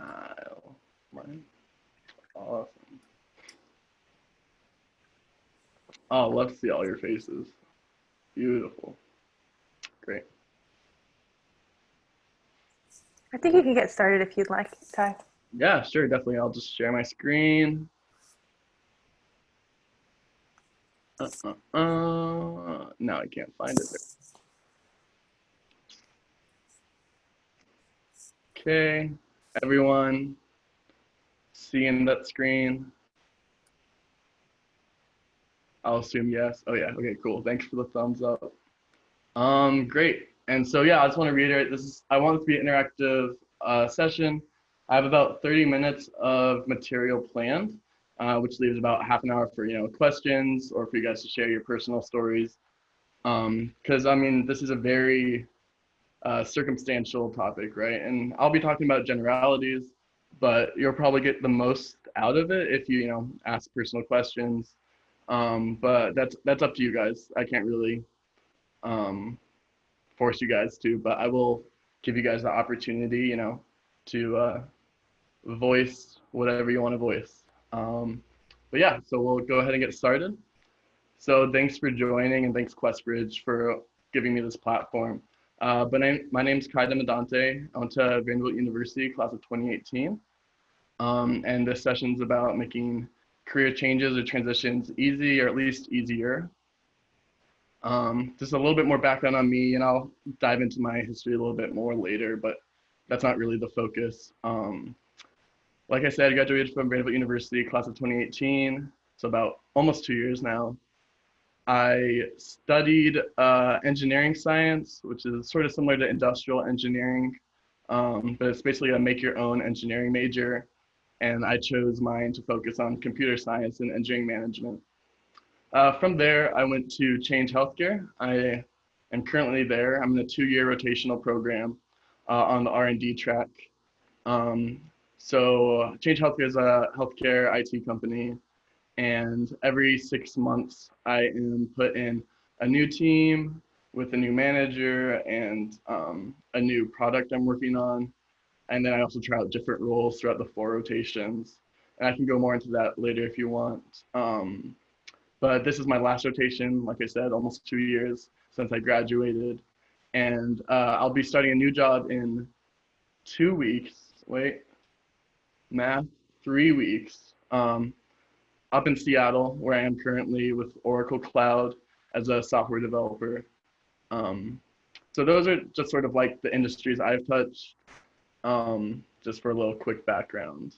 Smile. Awesome. Oh, love to see all your faces. Beautiful. Great. I think you can get started if you'd like, Ty. Yeah, sure, definitely. I'll just share my screen. No, I can't find it. Okay, everyone seeing that screen? I'll assume yes. Oh yeah, okay, cool. Thanks for the thumbs up. Great. And so yeah, I just want to reiterate I want this to be an interactive session. I have about 30 minutes of material planned, which leaves about half an hour for questions or for you guys to share your personal stories. Because I mean, this is a very circumstantial topic, right? And I'll be talking about generalities, but you'll probably get the most out of it if you ask personal questions. But that's up to you guys. I can't really um, force you guys to, but I will give you guys the opportunity, to voice whatever you want to voice. But yeah, so we'll go ahead and get started. So thanks for joining, and thanks QuestBridge for giving me this platform. But my name's Kai Demandante. I went to Vanderbilt University, class of 2018. And this session's about making career changes or transitions easy, or at least easier. Just a little bit more background on me, and I'll dive into my history a little bit more later, but that's not really the focus. Like I said, I graduated from Vanderbilt University, class of 2018, so about almost 2 years now. I studied engineering science, which is sort of similar to industrial engineering, but it's basically a make your own engineering major. And I chose mine to focus on computer science and engineering management. From there, I went to Change Healthcare. I am currently there. I'm in a 2-year rotational program on the R&D track. So Change Healthcare is a healthcare IT company, and every 6 months I am put in a new team with a new manager and a new product I'm working on. And then I also try out different roles throughout the 4 rotations. And I can go more into that later if you want. But this is my last rotation, like I said, almost 2 years since I graduated. And I'll be starting a new job in 2 weeks. Wait, math, 3 weeks. Up in Seattle, where I am currently with Oracle Cloud as a software developer. So those are just sort of like the industries I've touched, just for a little quick background.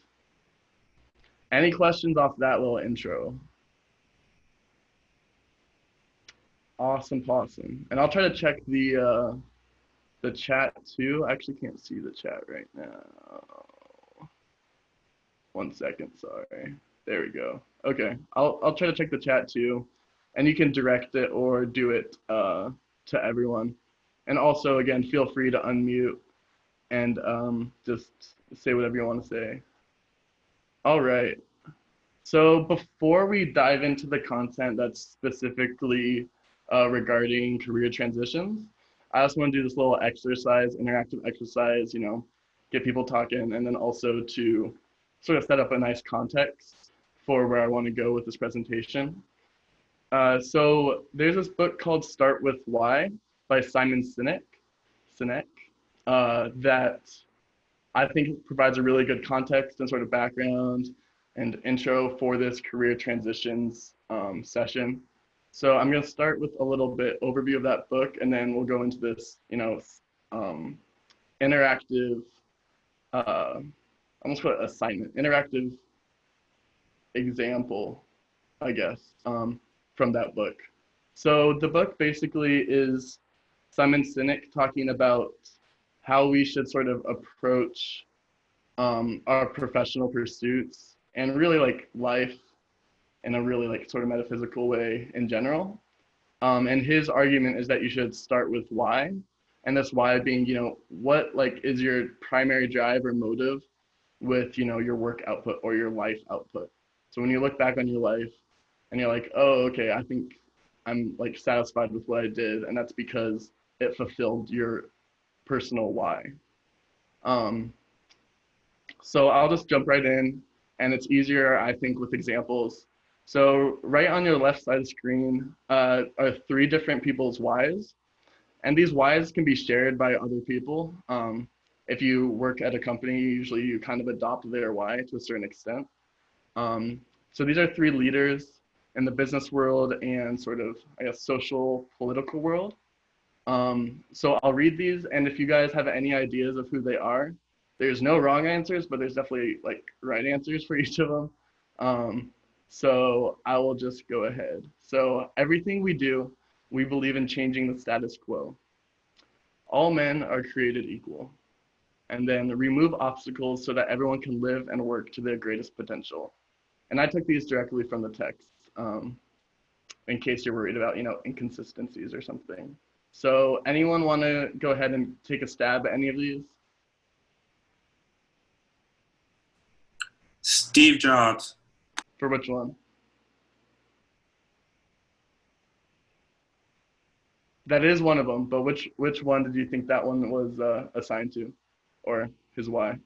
Any questions off that little intro? Awesome. And I'll try to check the chat too. I actually can't see the chat right now. 1 second, sorry. There we go. Okay, I'll try to check the chat too, and you can direct it or do it to everyone. And also, again, feel free to unmute and just say whatever you want to say. All right. So before we dive into the content that's specifically regarding career transitions, I also want to do this little exercise, interactive exercise, get people talking, and then also to sort of set up a nice context for where I want to go with this presentation. So there's this book called Start With Why by Simon Sinek, that I think provides a really good context and sort of background and intro for this career transitions session. So I'm going to start with a little bit overview of that book, and then we'll go into this, interactive, almost call it assignment, interactive example, I guess, from that book. So the book basically is Simon Sinek talking about how we should sort of approach our professional pursuits and really like life in a really like sort of metaphysical way in general. And his argument is that you should start with why, and this why being, what like is your primary drive or motive with, your work output or your life output. So when you look back on your life and you're like, oh, okay, I think I'm like satisfied with what I did, and that's because it fulfilled your personal why. So I'll just jump right in, and it's easier, I think, with examples. So right on your left side of the screen are three different people's whys, and these whys can be shared by other people. If you work at a company, usually you kind of adopt their why to a certain extent. Um, so these are three leaders in the business world and sort of, I guess, social political world. So I'll read these, and if you guys have any ideas of who they are, there's no wrong answers, but there's definitely like right answers for each of them. Um, so I will just go ahead. So everything we do, we believe in changing the status quo. All men are created equal. And then remove obstacles so that everyone can live and work to their greatest potential. And I took these directly from the text, in case you're worried about, inconsistencies or something. So anyone want to go ahead and take a stab at any of these? Steve Jobs. For which one? That is one of them, but which one did you think that one was assigned to, or his why?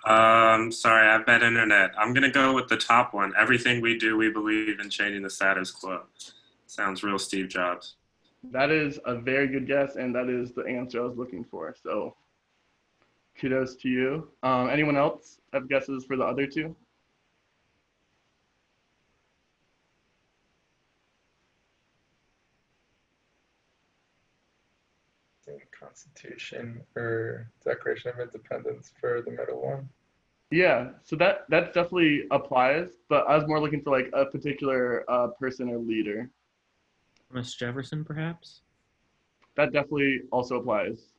Sorry, I have bad internet. I'm gonna go with the top one. Everything we do, we believe in changing the status quo. Sounds real Steve Jobs. That is a very good guess, and that is the answer I was looking for. So kudos to you. Anyone else have guesses for the other two? Constitution or Declaration of Independence for the middle one. Yeah, so that definitely applies, but I was more looking for like a particular person or leader. Thomas Jefferson, perhaps? That definitely also applies.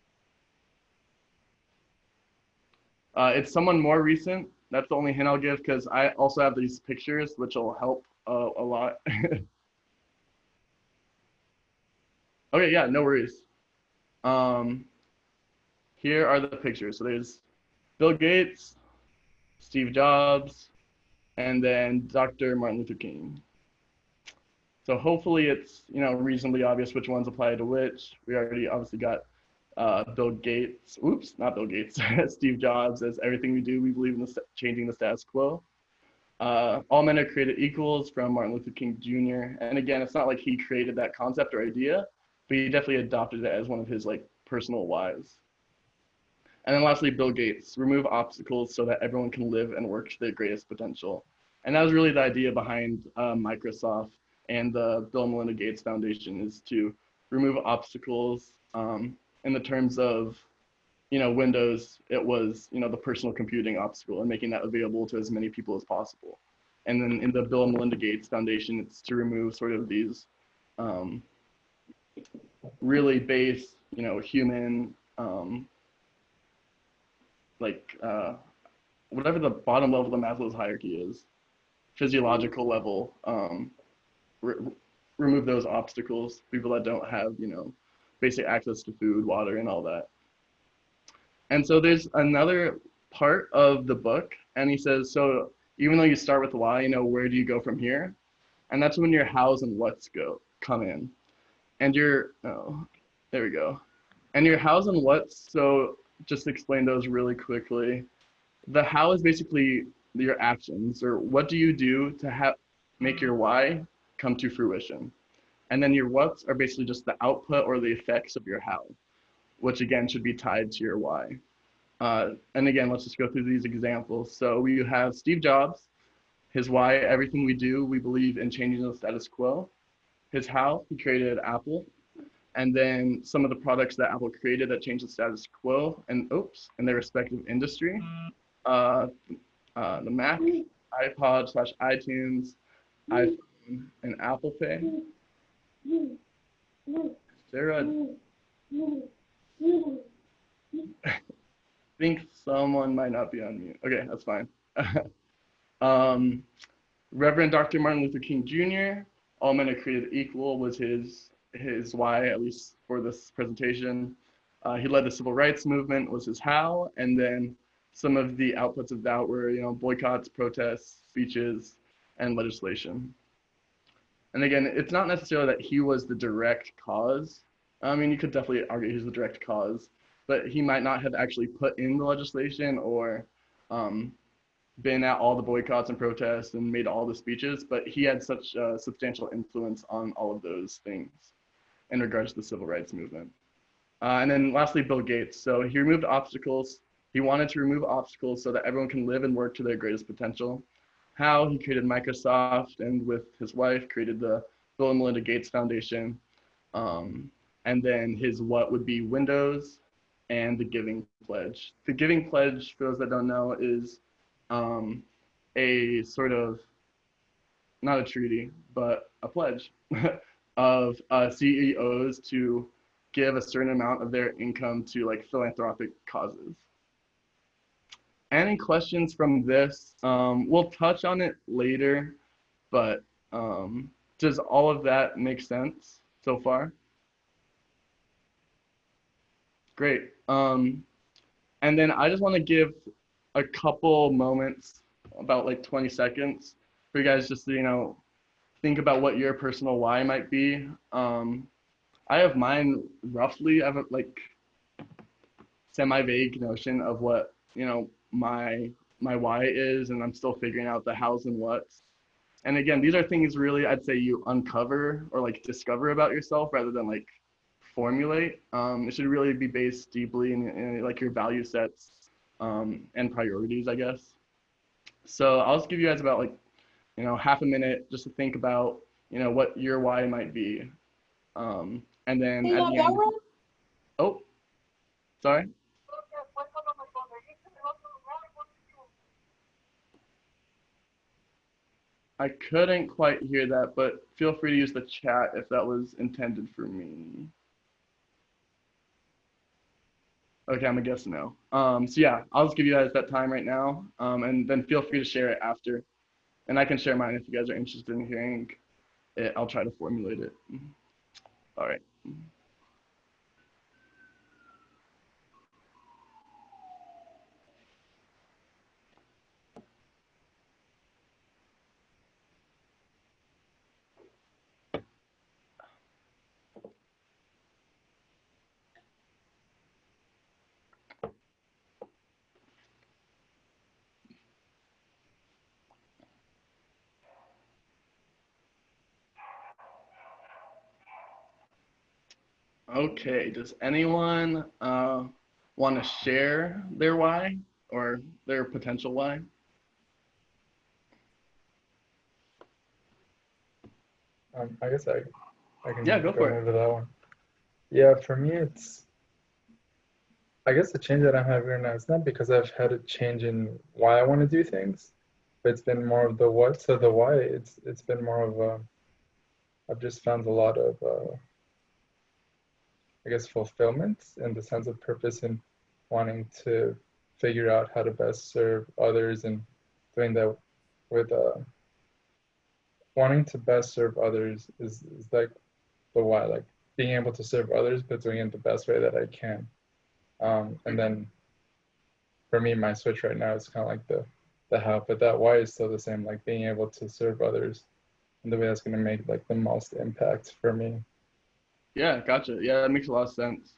It's someone more recent. That's the only hint I'll give because I also have these pictures, which will help a lot. Okay, yeah, no worries. Here are the pictures. So there's Bill Gates, Steve Jobs, and then Dr. Martin Luther King. So hopefully it's reasonably obvious which ones apply to which. We already obviously got Bill Gates. Oops, not Bill Gates. Steve Jobs as everything we do, we believe in changing the status quo. All men are created equals from Martin Luther King Jr. And again, it's not like he created that concept or idea, but he definitely adopted it as one of his like personal whys. And then lastly, Bill Gates, remove obstacles so that everyone can live and work to their greatest potential. And that was really the idea behind Microsoft and the Bill and Melinda Gates Foundation, is to remove obstacles. In the terms of, Windows, it was, the personal computing obstacle and making that available to as many people as possible. And then in the Bill and Melinda Gates Foundation, it's to remove sort of these really base, human, whatever the bottom level of Maslow's hierarchy is, physiological level, remove those obstacles, people that don't have, basic access to food, water, and all that. And so there's another part of the book, and he says, so even though you start with the why, where do you go from here? And that's when your hows and whats come in. And there we go. And your hows and whats, so just explain those really quickly. The how is basically your actions, or what do you do to make your why come to fruition. And then your whats are basically just the output or the effects of your how, which again should be tied to your why. And again, let's just go through these examples. So we have Steve Jobs, his why, everything we do, we believe in changing the status quo. His how, he created Apple. And then some of the products that Apple created that changed the status quo and in their respective industry. The Mac, iPod / iTunes, iPhone, and Apple Pay. I think someone might not be on mute. Okay, that's fine. Reverend Dr. Martin Luther King Jr., all men are created equal, was his why, at least for this presentation. He led the civil rights movement, was his how, and then some of the outputs of that were, boycotts, protests, speeches, and legislation. And again, it's not necessarily that he was the direct cause. I mean, you could definitely argue he's the direct cause, but he might not have actually put in the legislation or been at all the boycotts and protests and made all the speeches, but he had such a substantial influence on all of those things in regards to the civil rights movement. And then lastly, Bill Gates. So he removed obstacles. He wanted to remove obstacles so that everyone can live and work to their greatest potential. How? He created Microsoft, and with his wife created the Bill and Melinda Gates Foundation. And then his what would be Windows and the Giving Pledge. The Giving Pledge, for those that don't know, is a sort of, not a treaty, but a pledge of CEOs to give a certain amount of their income to like philanthropic causes. Any questions from this? We'll touch on it later, but does all of that make sense so far? Great. And then I just want to give a couple moments, about like 20 seconds, for you guys just to, you know, think about what your personal why might be. I have mine roughly. I have a like semi-vague notion of what, you know, my why is, and I'm still figuring out the hows and whats. And again, these are things really I'd say you uncover or like discover about yourself rather than like formulate. It should really be based deeply in like your value sets and priorities, I guess. So I'll just give you guys about like, you know, half a minute just to think about, you know, what your why might be. And then at the end, oh, sorry. I couldn't quite hear that, but feel free to use the chat if that was intended for me. Okay, I'm gonna guess no. So yeah, I'll just give you guys that time right now, and then feel free to share it after. And I can share mine if you guys are interested in hearing it. I'll try to formulate it. All right. Okay, does anyone want to share their why or their potential why? I guess I can Yeah, go for it. into that one. Yeah, for me, it's, I guess the change that I'm having right now, it's not because I've had a change in why I want to do things, but it's been more of the what. So the why, it's been more of I've just found a lot of I guess fulfillment and the sense of purpose in wanting to figure out how to best serve others, and doing that with wanting to best serve others is like the why, like being able to serve others but doing it the best way that I can. And then for me, my switch right now is kind of like the how, but that why is still the same, like being able to serve others in the way that's going to make like the most impact for me. Yeah, gotcha. Yeah, that makes a lot of sense.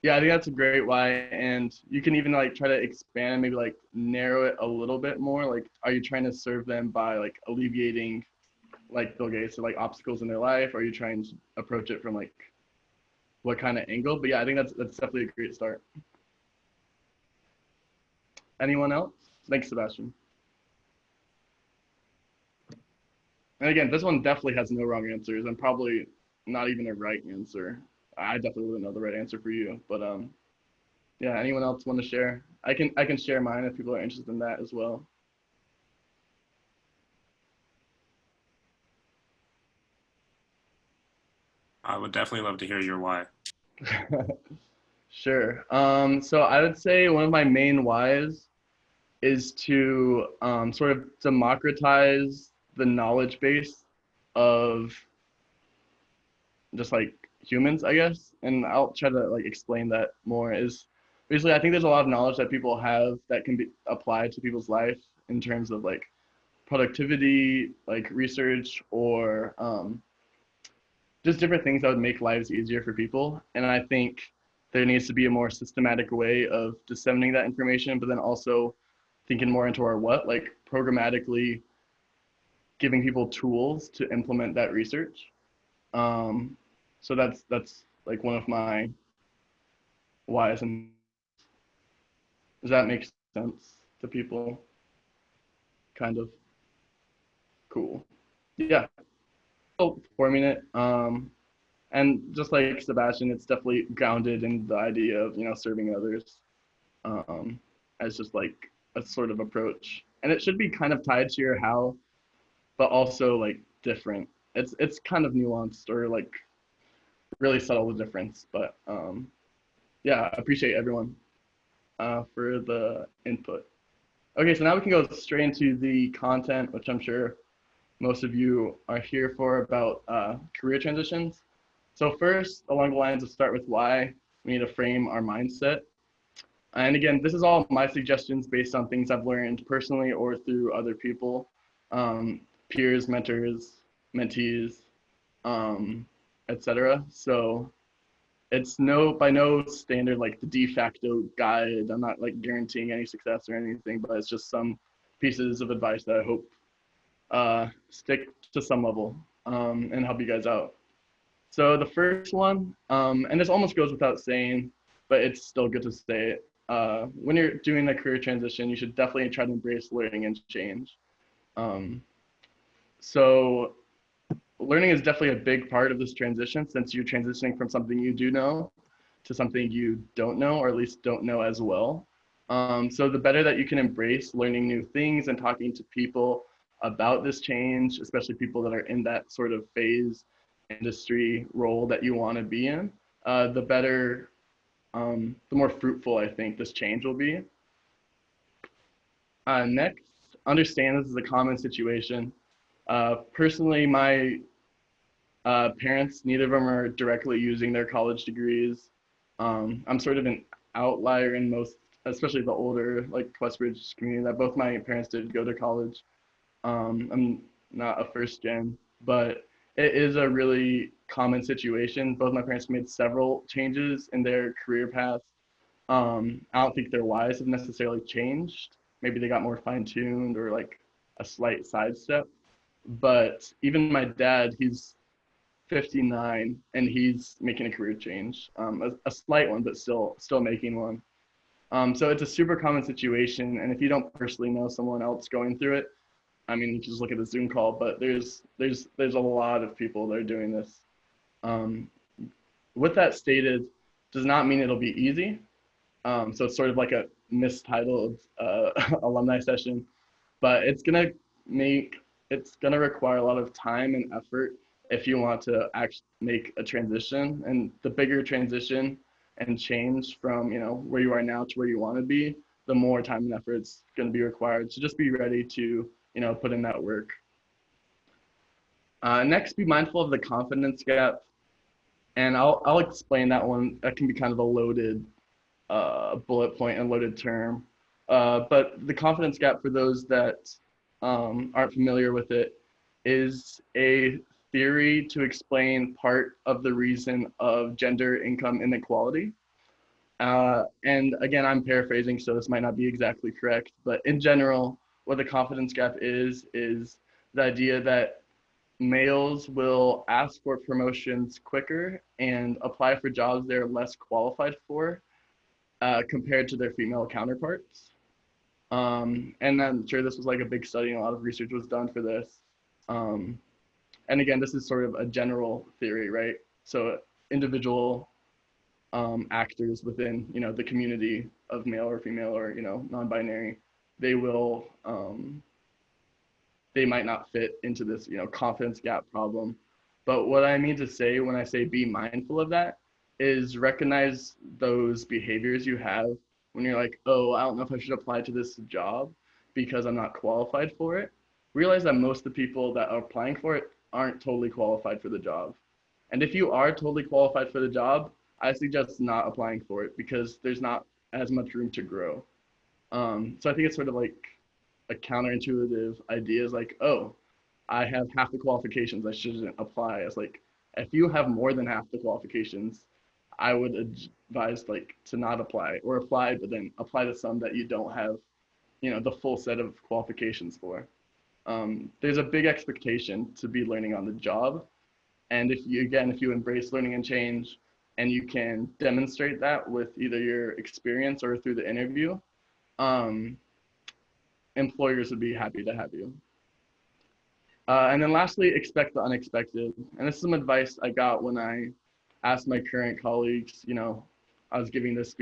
Yeah, I think that's a great why, and you can even like try to expand, maybe like narrow it a little bit more. Like, are you trying to serve them by like alleviating, like Bill Gates, like obstacles in their life? Or are you trying to approach it from like what kind of angle? But yeah, I think that's definitely a great start. Anyone else? Thanks, Sebastian. And again, this one definitely has no wrong answers, and probably not even a right answer. I definitely wouldn't know the right answer for you, but yeah. Anyone else want to share? I can share mine if people are interested in that as well. I would definitely love to hear your why. Sure. So I would say one of my main whys is to sort of democratize the knowledge base of just like humans, I guess. And I'll try to like explain that more. Is basically, I think there's a lot of knowledge that people have that can be applied to people's life in terms of like productivity, like research, or just different things that would make lives easier for people. And I think there needs to be a more systematic way of disseminating that information, but then also thinking more into our what, like programmatically giving people tools to implement that research. So that's like one of my whys. And does that make sense to people? Kind of. Cool. Yeah. So forming it. And just like Sebastian, it's definitely grounded in the idea of, serving others, as just like a sort of approach. And it should be kind of tied to your how, but also like different. It's kind of nuanced or like really subtle the difference. But yeah, I appreciate everyone for the input. Okay, so now we can go straight into the content, which I'm sure most of you are here for, about career transitions. So first, along the lines of start with why, we need to frame our mindset. And again, this is all my suggestions based on things I've learned personally or through other people, peers, mentors, mentees, etc. So it's by no standard like the de facto guide. I'm not like guaranteeing any success or anything, but it's just some pieces of advice that I hope stick to some level and help you guys out. So the first one, and this almost goes without saying, but it's still good to say it. When you're doing a career transition, you should definitely try to embrace learning and change. So learning is definitely a big part of this transition, since you're transitioning from something you do know to something you don't know, or at least don't know as well. So the better that you can embrace learning new things and talking to people about this change, especially people that are in that sort of phase, industry role that you want to be in, the better, the more fruitful I think this change will be. Next, understand this is a common situation. Personally, my parents, neither of them are directly using their college degrees. I'm sort of an outlier in most, especially the older like QuestBridge community, that both my parents did go to college. I'm not a first gen, but it is a really common situation. Both my parents made several changes in their career path. I don't think their whys have necessarily changed. Maybe they got more fine-tuned or like a slight sidestep. But even my dad, he's 59 and he's making a career change, a slight one, but still making one. So it's a super common situation. And if you don't personally know someone else going through it, I mean, you can just look at the Zoom call, but there's a lot of people that are doing this. With that stated, does not mean it'll be easy. So it's sort of like a mistitled alumni session, but it's gonna require a lot of time and effort if you want to actually make a transition. And the bigger transition and change from where you are now to where you want to be, the more time and effort it's going to be required. So just be ready to put in that work. Next, be mindful of the confidence gap, and I'll explain that one. That can be kind of a loaded bullet point and loaded term, but the confidence gap, for those that aren't familiar with it, is a theory to explain part of the reason of gender income inequality. And again, I'm paraphrasing, so this might not be exactly correct, but in general, what the confidence gap is the idea that males will ask for promotions quicker and apply for jobs they're less qualified for compared to their female counterparts. And I'm sure this was like a big study and a lot of research was done for this. And again, this is sort of a general theory, right? So individual actors within, the community of male or female or, non-binary, they will, they might not fit into this, confidence gap problem. But what I mean to say when I say be mindful of that is recognize those behaviors you have when you're like, oh, I don't know if I should apply to this job because I'm not qualified for it. Realize that most of the people that are applying for it aren't totally qualified for the job. And if you are totally qualified for the job, I suggest not applying for it because there's not as much room to grow. So I think it's sort of like a counterintuitive idea is like, oh, I have half the qualifications, I shouldn't apply as like If you have more than half the qualifications, I would advise like to not apply, or apply, but then apply to some that you don't have, the full set of qualifications for. There's a big expectation to be learning on the job. And if you embrace learning and change, and you can demonstrate that with either your experience or through the interview, employers would be happy to have you. And then lastly, expect the unexpected. And this is some advice I got when I asked my current colleagues, I was giving this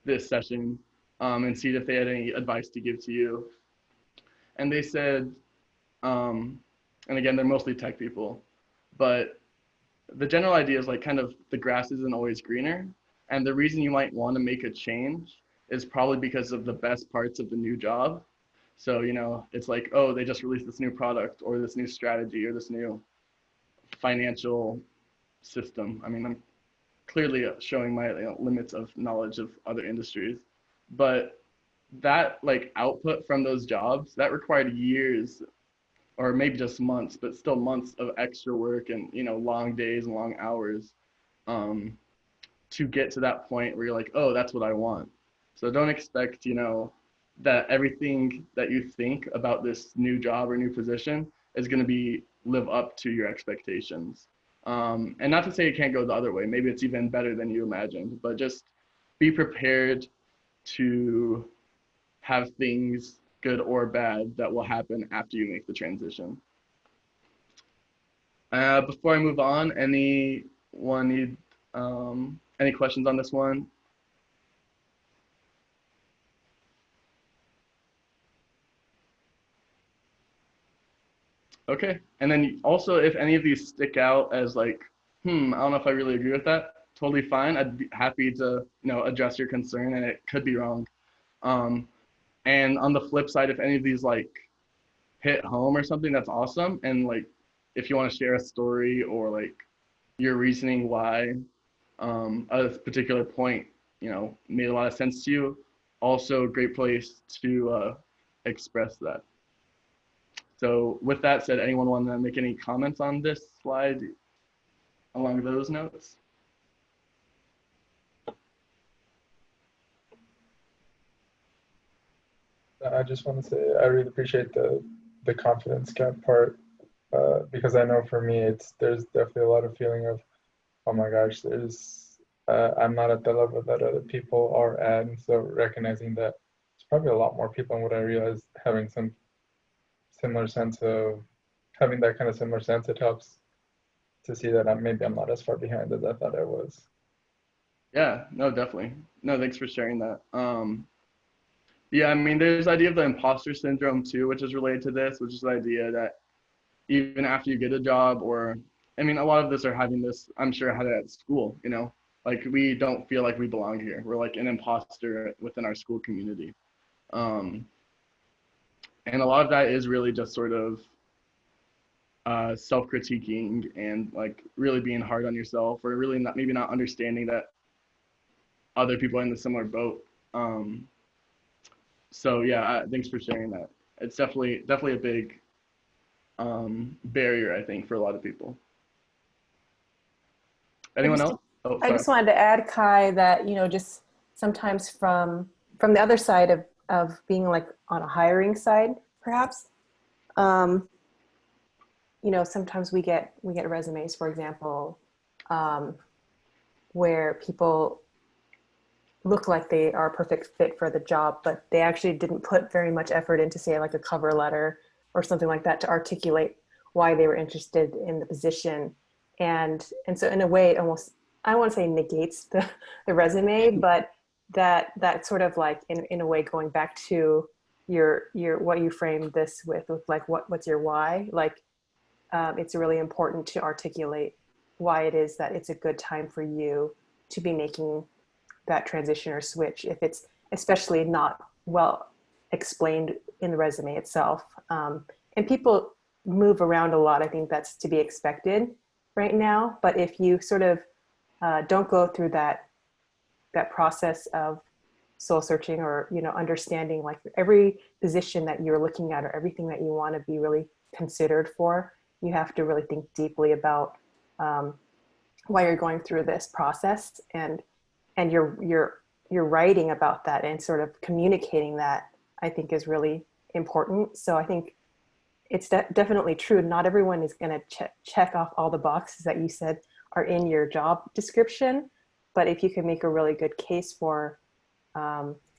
this session, and see if they had any advice to give to you. And they said, and again, they're mostly tech people, but the general idea is like kind of the grass isn't always greener. And the reason you might want to make a change is probably because of the best parts of the new job. So, it's like, oh, they just released this new product or this new strategy or this new financial system. I mean, I'm clearly showing my limits of knowledge of other industries, but that like output from those jobs, that required years or maybe just months, but still months of extra work and, long days and long hours to get to that point where you're like, oh, that's what I want. So don't expect, that everything that you think about this new job or new position is going to live up to your expectations. And not to say it can't go the other way. Maybe it's even better than you imagined, but just be prepared to have things, good or bad, that will happen after you make the transition. Before I move on, anyone need any questions on this one? Okay, and then also if any of these stick out as like, I don't know if I really agree with that, totally fine. I'd be happy to, address your concern, and it could be wrong. And on the flip side, if any of these like hit home or something, that's awesome. And like, if you want to share a story or like your reasoning why a particular point, made a lot of sense to you, also a great place to express that. So with that said, anyone want to make any comments on this slide along those notes? I just want to say I really appreciate the confidence gap part, because I know for me there's definitely a lot of feeling of, oh my gosh, I'm not at the level that other people are at, and so recognizing that there's probably a lot more people than what I realized, having some similar sense of having that kind of similar sense, it helps to see that maybe I'm not as far behind as I thought I was. Yeah, no, definitely. No, thanks for sharing that. Yeah, I mean, there's the idea of the imposter syndrome too, which is related to this, which is the idea that even after you get a job, or, I mean, a lot of us are having this, I'm sure I had it at school, like we don't feel like we belong here. We're like an imposter within our school community. And a lot of that is really just sort of self-critiquing and like really being hard on yourself, or really maybe not understanding that other people are in the similar boat. So yeah, thanks for sharing that. It's definitely a big barrier, I think, for a lot of people. Anyone else? Oh, I just wanted to add, Kai, that, just sometimes from the other side of being like on a hiring side, perhaps, sometimes we get resumes, for example, where people look like they are a perfect fit for the job, but they actually didn't put very much effort into, say, like a cover letter or something like that to articulate why they were interested in the position. And so in a way, it almost, I don't want to say negates the resume, but that sort of like in a way going back to your what you framed this with like what's your why, like it's really important to articulate why it is that it's a good time for you to be making that transition or switch, if it's especially not well explained in the resume itself. And people move around a lot. I think that's to be expected right now. But if you sort of don't go through that process of soul searching, or understanding like every position that you're looking at or everything that you want to be really considered for, you have to really think deeply about why you're going through this process, and you're writing about that and sort of communicating that, I think, is really important. So I think it's definitely true. Not everyone is going to check off all the boxes that you said are in your job description, but if you can make a really good case for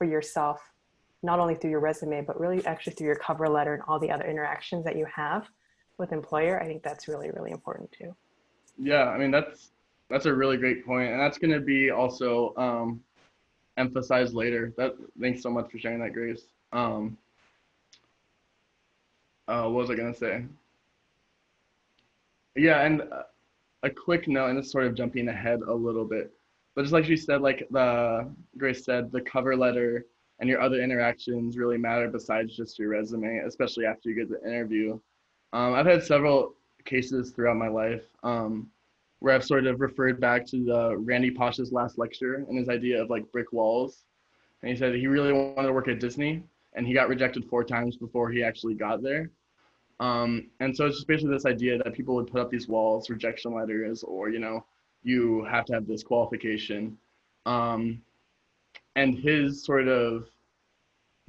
yourself, not only through your resume, but really actually through your cover letter and all the other interactions that you have with employer, I think that's really, really important too. Yeah, I mean, that's a really great point, and that's going to be also emphasized later. Thanks so much for sharing that, Grace. What was I going to say? Yeah, and a quick note, and it's sort of jumping ahead a little bit, but just like she said, like Grace said, the cover letter and your other interactions really matter besides just your resume, especially after you get the interview. I've had several cases throughout my life where I've sort of referred back to the Randy Pausch's last lecture and his idea of like brick walls. And he said he really wanted to work at Disney, and he got rejected 4 times before he actually got there. And so it's just basically this idea that people would put up these walls, rejection letters, or, you have to have this qualification. And his sort of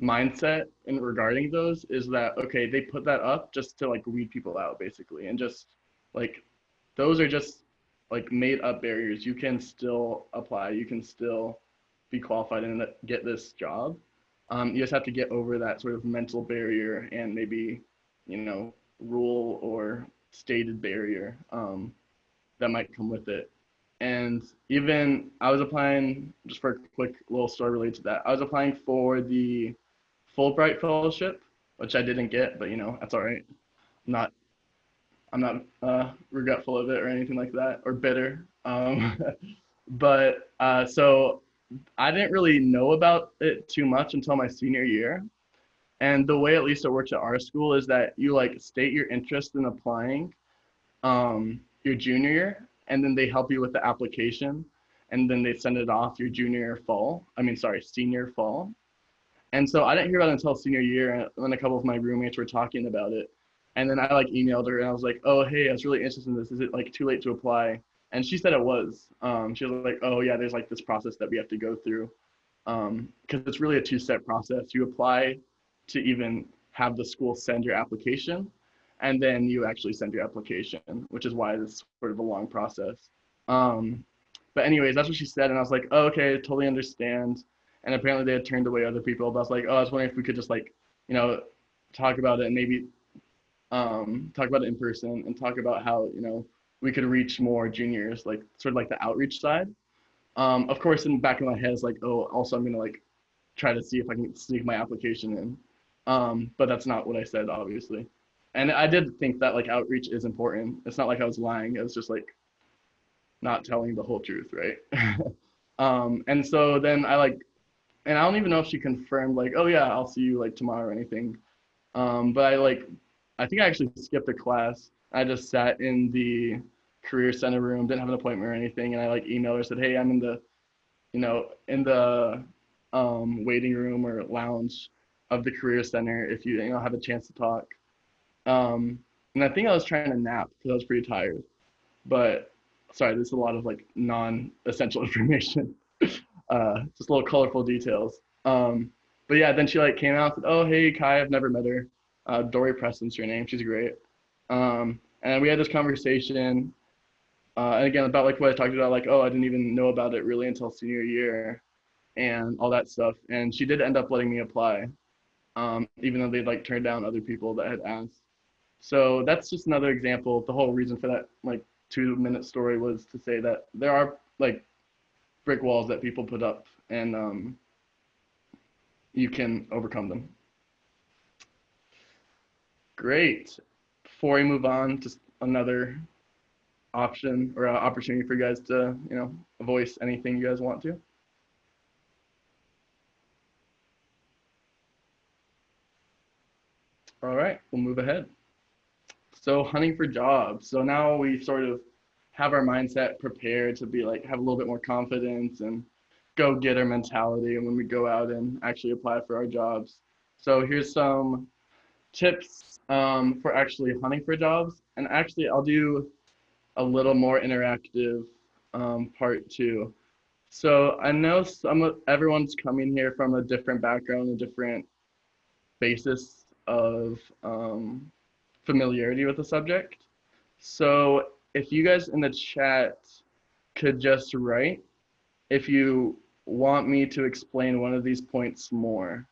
mindset in regarding those is that, okay, they put that up just to like weed people out basically. And just like, those are just like made up barriers. You can still apply, you can still be qualified and get this job. You just have to get over that sort of mental barrier and maybe, rule or stated barrier that might come with it. And even I was applying, just for a quick little story related to that, I was applying for the Fulbright Fellowship, which I didn't get, but that's all right. I'm not regretful of it or anything like that, or bitter. But so I didn't really know about it too much until my senior year. And the way at least it works at our school is that you like state your interest in applying your junior year, and then they help you with the application, and then they send it off your senior fall. And so I didn't hear about it until senior year, and then a couple of my roommates were talking about it. And then I like emailed her and I was like, oh, hey, I was really interested in this. Is it like too late to apply? And she said it was. She was like, oh yeah, there's like this process that we have to go through. Because it's really a 2-step process. You apply to even have the school send your application, and then you actually send your application, which is why it's sort of a long process. But anyways, that's what she said. And I was like, oh, okay, totally understand. And apparently they had turned away other people. But I was like, oh, I was wondering if we could just like, talk about it and maybe talk about it in person and talk about how, we could reach more juniors, like sort of like the outreach side. Of course, in the back of my head is like, oh, also I'm gonna like try to see if I can sneak my application in. But that's not what I said, obviously. And I did think that like outreach is important. It's not like I was lying. It was just like not telling the whole truth, right? And so then and I don't even know if she confirmed like, oh yeah, I'll see you like tomorrow or anything. But I think I actually skipped a class. I just sat in the career center room, didn't have an appointment or anything. And I like emailed her, said, hey, I'm in the, waiting room or lounge of the career center if you, have a chance to talk. And I think I was trying to nap because I was pretty tired. But sorry, there's a lot of like non-essential information. Just little colorful details. But yeah, then she like came out and said, oh, hey, Kai, I've never met her. Dory Preston's her name. She's great. And we had this conversation, and again, about like what I talked about, like, oh, I didn't even know about it really until senior year and all that stuff. And she did end up letting me apply, even though they'd like turned down other people that had asked. So that's just another example. The whole reason for that like 2-minute story was to say that there are like brick walls that people put up, and you can overcome them. Great. Before we move on, just another option or opportunity for you guys to, voice anything you guys want to. All right, we'll move ahead. So hunting for jobs. So now we sort of have our mindset prepared to be like, have a little bit more confidence and go get our mentality. And when we go out and actually apply for our jobs. So here's some tips for actually hunting for jobs. And actually, I'll do a little more interactive part too. So I know everyone's coming here from a different background, a different basis of familiarity with the subject. So if you guys in the chat could just write if you want me to explain one of these points more.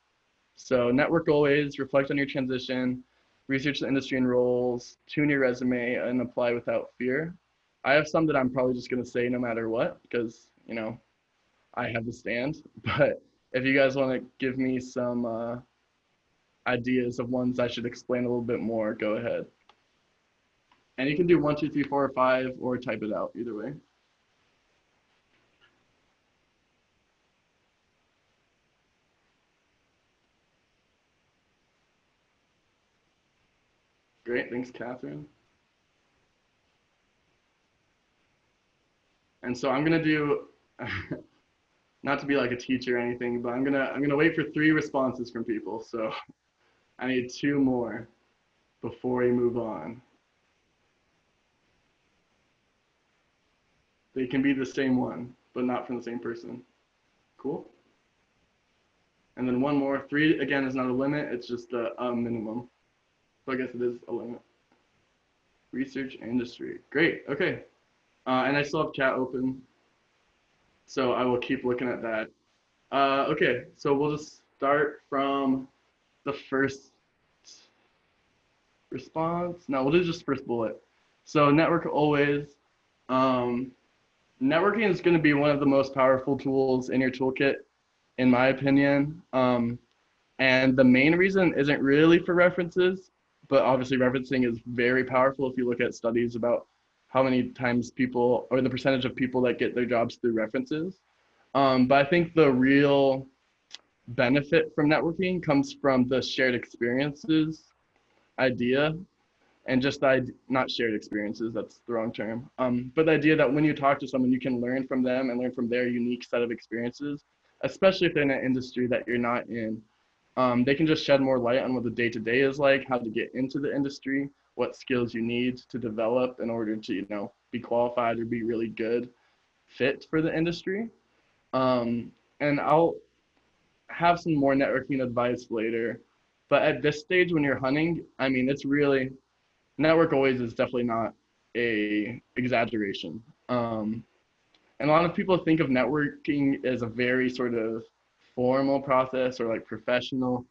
So network always, reflect on your transition, research the industry and roles, tune your resume, and apply without fear. I have some that I'm probably just going to say no matter what because, you know, I have the stand. But if you guys want to give me some ideas of ones I should explain a little bit more, go ahead. And you can do 1, 2, 3, 4, or 5, or type it out, either way. Great, thanks, Catherine. And so I'm gonna do, not to be like a teacher or anything, but I'm gonna wait for 3 responses from people. So I need 2 more before we move on. They can be the same one, but not from the same person. Cool. And then 1 more. 3 again is not a limit. It's just a minimum. So I guess it is a limit. Research industry. Great. Okay. And I still have chat open, so I will keep looking at that. Okay, so we'll just start from the first response. No, we'll do just first bullet. So network always. Networking is going to be one of the most powerful tools in your toolkit, in my opinion. And the main reason isn't really for references, but obviously referencing is very powerful if you look at studies about how many times people, or the percentage of people that get their jobs through references. But I think the real benefit from networking comes from the shared experiences idea, and just not shared experiences, that's the wrong term, but the idea that when you talk to someone, you can learn from them and learn from their unique set of experiences, especially if they're in an industry that you're not in. They can just shed more light on what the day-to-day is like, how to get into the industry, what skills you need to develop in order to, you know, be qualified or be really good fit for the industry. And I'll have some more networking advice later. But at this stage, when you're hunting, I mean, it's really, network always is definitely not a exaggeration. And a lot of people think of networking as a very sort of formal process or like professional.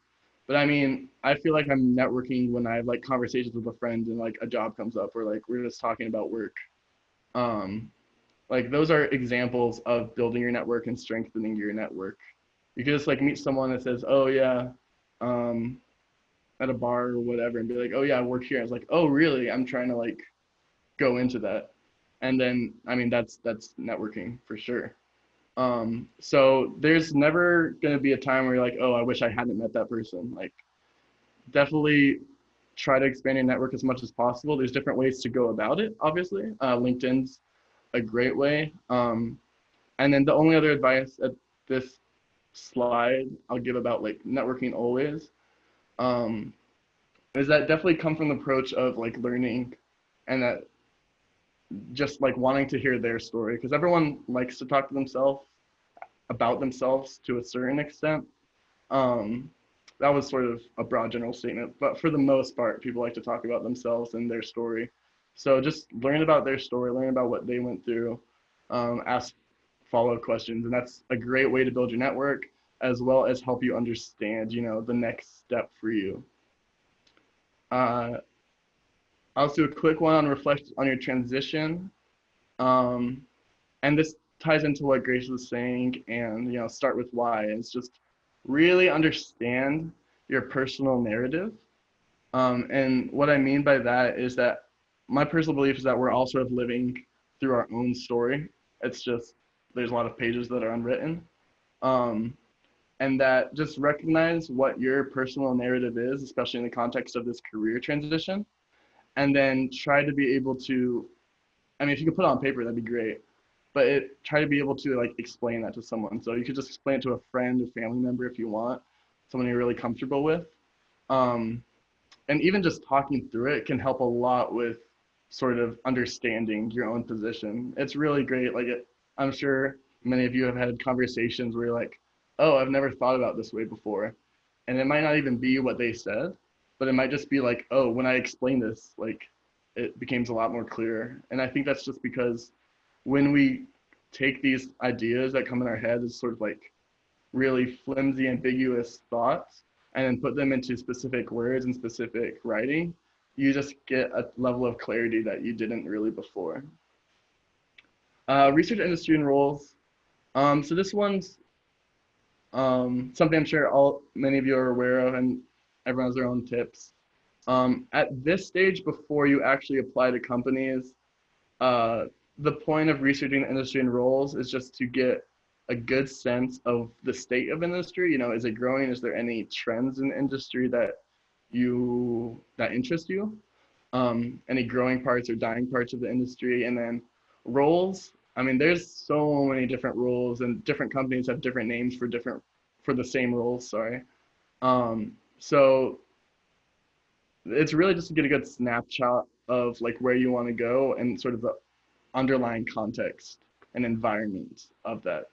But I mean, I feel like I'm networking when I have like conversations with a friend and like a job comes up or like we're just talking about work. Like those are examples of building your network and strengthening your network. You can just like meet someone that says, oh yeah, at a bar or whatever, and be like, oh yeah, I work here. I was like, oh really? I'm trying to like go into that. And then, I mean, that's networking for sure. So there's never going to be a time where you're like, oh, I wish I hadn't met that person. Like definitely try to expand your network as much as possible. There's different ways to go about it, obviously. LinkedIn's a great way. And then the only other advice at this slide I'll give about like networking always is that definitely come from the approach of like learning and that just like wanting to hear their story, because everyone likes to talk to themselves about themselves to a certain extent. That was sort of a broad general statement, but for the most part, people like to talk about themselves and their story. So just learn about their story, learn about what they went through, ask follow-up questions, and that's a great way to build your network as well as help you understand, you know, the next step for you. I'll do a quick one on reflect on your transition. And this ties into what Grace was saying, and, you know, start with why. It's just really understand your personal narrative. And what I mean by that is that my personal belief is that we're all sort of living through our own story. It's just, there's a lot of pages that are unwritten. And that just recognize what your personal narrative is, especially in the context of this career transition. And then try to be able to, I mean, if you could put it on paper, that'd be great. But try to be able to like explain that to someone. So you could just explain it to a friend or family member if you want, someone you're really comfortable with. and even just talking through it can help a lot with sort of understanding your own position. It's really great. Like I'm sure many of you have had conversations where you're like, oh, I've never thought about this way before. And it might not even be what they said, but it might just be like, oh, when I explain this, like it becomes a lot more clear. And I think that's just because when we take these ideas that come in our head as sort of like really flimsy, ambiguous thoughts, and then put them into specific words and specific writing, you just get a level of clarity that you didn't really before. Research industry and roles. So this one's something I'm sure many of you are aware of, and everyone has their own tips. At this stage, before you actually apply to companies, the point of researching the industry and roles is just to get a good sense of the state of industry. You know, is it growing? Is there any trends in the industry that interest you? Any growing parts or dying parts of the industry? And then roles. I mean, there's so many different roles, and different companies have different names for the same roles. Sorry. So it's really just to get a good snapshot of like where you want to go and sort of the underlying context and environment of that.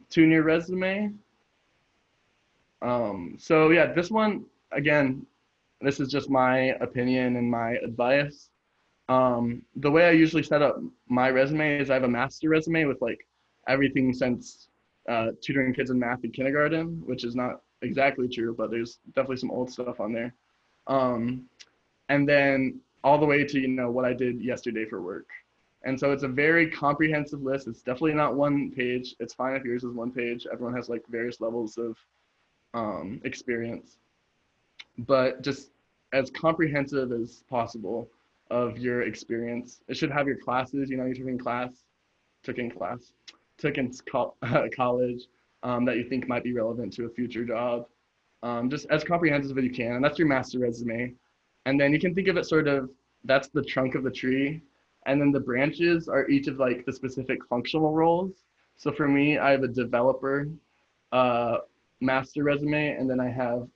Tune your resume. So yeah, this one, again, this is just my opinion and my advice. The way I usually set up my resume is I have a master resume with like everything since tutoring kids in math in kindergarten, which is not exactly true, but there's definitely some old stuff on there. And then all the way to, you know, what I did yesterday for work. And so it's a very comprehensive list. It's definitely not one page. It's fine if yours is one page. Everyone has like various levels of experience, but just as comprehensive as possible of your experience. It should have your classes, you know, you took in college that you think might be relevant to a future job. Just as comprehensive as you can, and that's your master resume. And then you can think of it sort of, that's the trunk of the tree, and then the branches are each of like the specific functional roles. So for me, I have a developer master resume, and then I have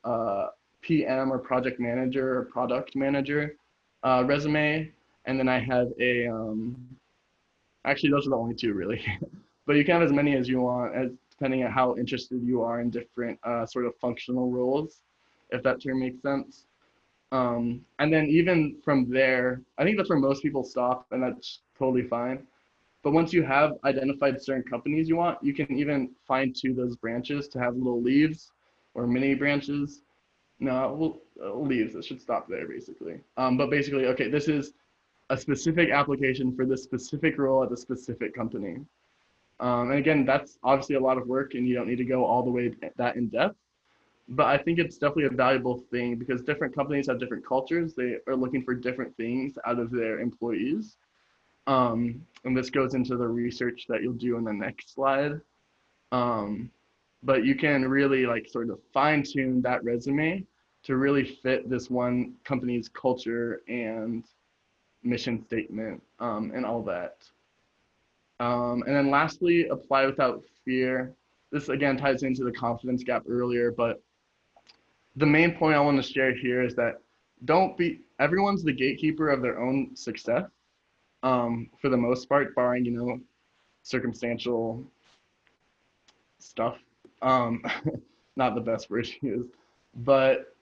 PM or project manager or product manager resume, and then I have a actually those are the only two really, but you can have as many as you want, as depending on how interested you are in different sort of functional roles, if that term makes sense. And then even from there, I think that's where most people stop, and that's totally fine. But once you have identified certain companies you want, you can even fine tune those branches to have little leaves or mini branches. No, leaves, it should stop there basically. But basically, okay, this is a specific application for this specific role at the specific company. And again, that's obviously a lot of work, and you don't need to go all the way that in depth. But I think it's definitely a valuable thing because different companies have different cultures. They are looking for different things out of their employees. And this goes into the research that you'll do in the next slide. But you can really like sort of fine tune that resume to really fit this one company's culture and mission statement and all that. And then lastly, apply without fear. This again ties into the confidence gap earlier, but the main point I want to share here is that everyone's the gatekeeper of their own success for the most part, barring, you know, circumstantial stuff. Not the best word to use, but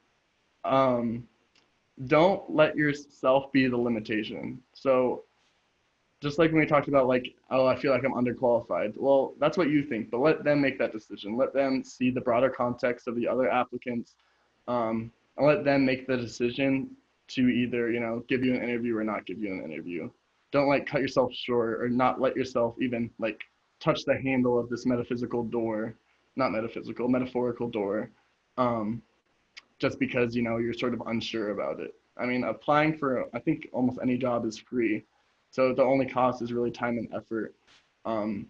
don't let yourself be the limitation. So just like when we talked about like, oh, I feel like I'm underqualified. Well, that's what you think, but let them make that decision. Let them see the broader context of the other applicants, and let them make the decision to either, you know, give you an interview or not give you an interview. Don't like cut yourself short or not let yourself even like touch the handle of this metaphorical door, just because, you know, you're sort of unsure about it. I mean, applying for, I think almost any job is free. So the only cost is really time and effort. And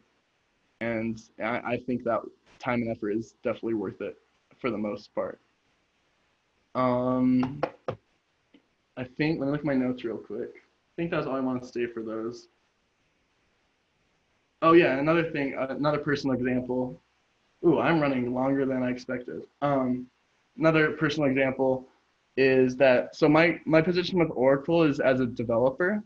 I think that time and effort is definitely worth it for the most part. I think, let me look at my notes real quick. I think that's all I want to say for those. Oh yeah, another thing, another personal example. Ooh, I'm running longer than I expected. Another personal example is that, so my position with Oracle is as a developer,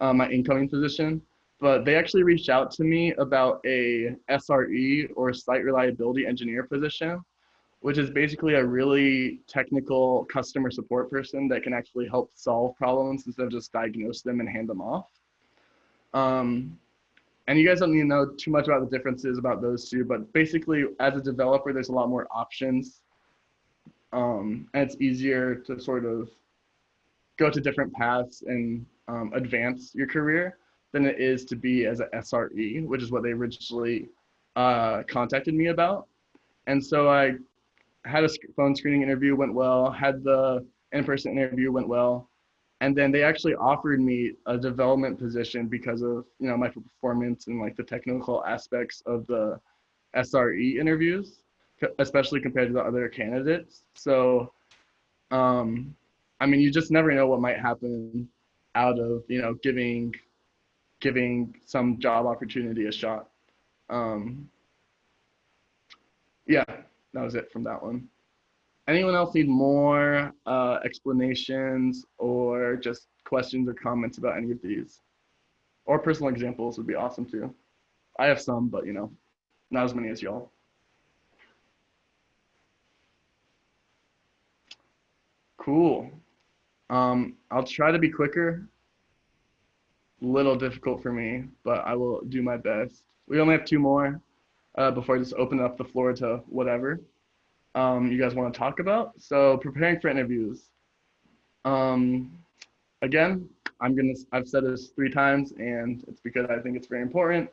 my incoming position, but they actually reached out to me about a SRE or site reliability engineer position, which is basically a really technical customer support person that can actually help solve problems instead of just diagnose them and hand them off. And you guys don't need to know too much about the differences about those two, but basically as a developer, there's a lot more options. And it's easier to sort of go to different paths and advance your career than it is to be as an SRE, which is what they originally contacted me about. And so I had a phone screening interview, went well, had the in-person interview, went well. And then they actually offered me a development position because of, you know, my performance and like the technical aspects of the SRE interviews, especially compared to the other candidates. So, I mean, you just never know what might happen out of, you know, giving some job opportunity a shot. Yeah, that was it from that one. Anyone else need more explanations or just questions or comments about any of these? Or personal examples would be awesome too. I have some, but you know, not as many as y'all. Cool. I'll try to be quicker. Little difficult for me, but I will do my best. We only have 2 more before I just open up the floor to whatever you guys want to talk about. So preparing for interviews. Again, I've said this 3 times, and it's because I think it's very important.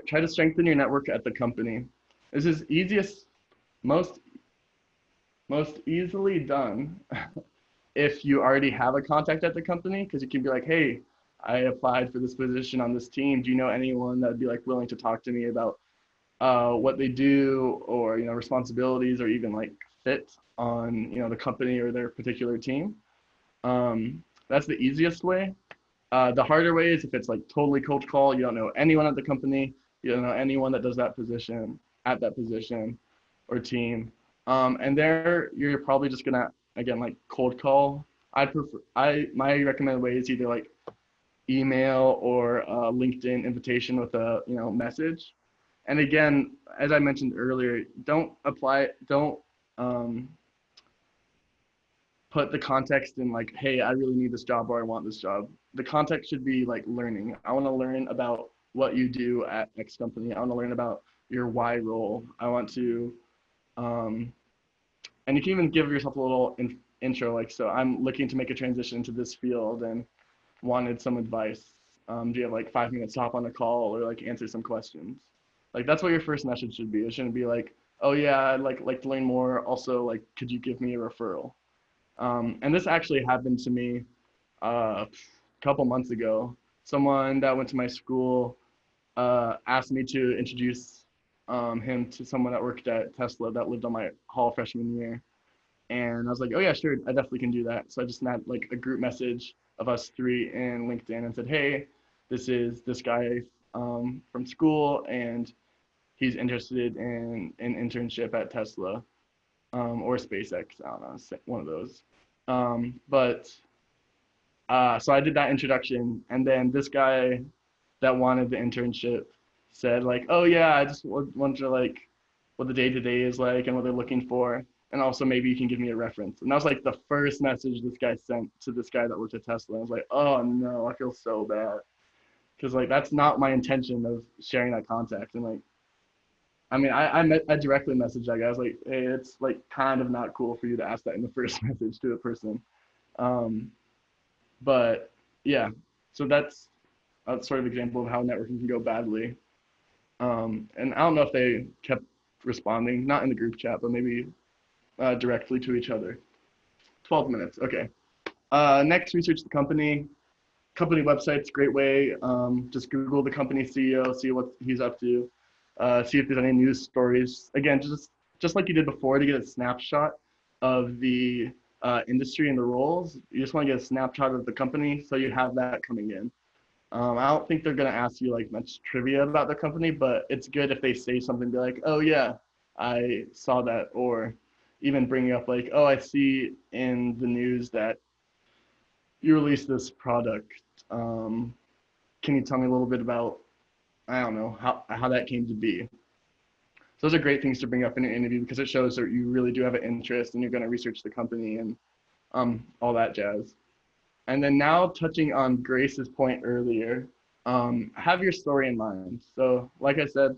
Try to strengthen your network at the company. This is most easily done if you already have a contact at the company, because you can be like, hey, I applied for this position on this team. Do you know anyone that would be like willing to talk to me about what they do, or, you know, responsibilities, or even like fit on, you know, the company or their particular team? That's the easiest way. The harder way is if it's like totally cold call, you don't know anyone at the company, you don't know anyone that does that position at that position or team. And there you're probably just gonna, again, like cold call. My recommended way is either like email or a LinkedIn invitation with a, you know, message. And again, as I mentioned earlier, don't put the context in like, hey, I really need this job or I want this job. The context should be like learning. I want to learn about what you do at X company. I want to learn about your Y role. I want to, and you can even give yourself a little intro, like, so I'm looking to make a transition into this field and wanted some advice. Do you have like 5 minutes to hop on a call or like answer some questions? Like, that's what your first message should be. It shouldn't be like, oh yeah, I'd like to learn more. Also, like, could you give me a referral? And this actually happened to me a couple months ago. Someone that went to my school asked me to introduce him to someone that worked at Tesla that lived on my hall freshman year. And I was like, oh yeah, sure, I definitely can do that. So I just had like a group message of us 3 in LinkedIn and said, hey, this is this guy from school, and he's interested in an internship at Tesla or SpaceX. I don't know, one of those. So I did that introduction, and then this guy that wanted the internship said like, oh yeah, I just wonder like what the day-to-day is like and what they're looking for. And also maybe you can give me a reference. And that was like the first message this guy sent to this guy that worked at Tesla. I was like, oh no, I feel so bad. Cause like, that's not my intention of sharing that contact. And like, I mean, I directly messaged that guy. I was like, hey, it's like kind of not cool for you to ask that in the first message to a person. But yeah, so that's a sort of example of how networking can go badly. And I don't know if they kept responding, not in the group chat, but maybe directly to each other. 12 minutes, okay. Next, research the company. Company website's a great way. Just Google the company CEO, see what he's up to, see if there's any news stories. Again, just like you did before, to get a snapshot of the industry and the roles. You just want to get a snapshot of the company, so you have that coming in. I don't think they're gonna ask you like much trivia about the company, but it's good if they say something, be like, oh yeah, I saw that, or even bringing up like, oh, I see in the news that you released this product. Can you tell me a little bit about, I don't know, how that came to be? So those are great things to bring up in an interview because it shows that you really do have an interest and you're going to research the company and all that jazz. And then now touching on Grace's point earlier, have your story in mind. So like I said,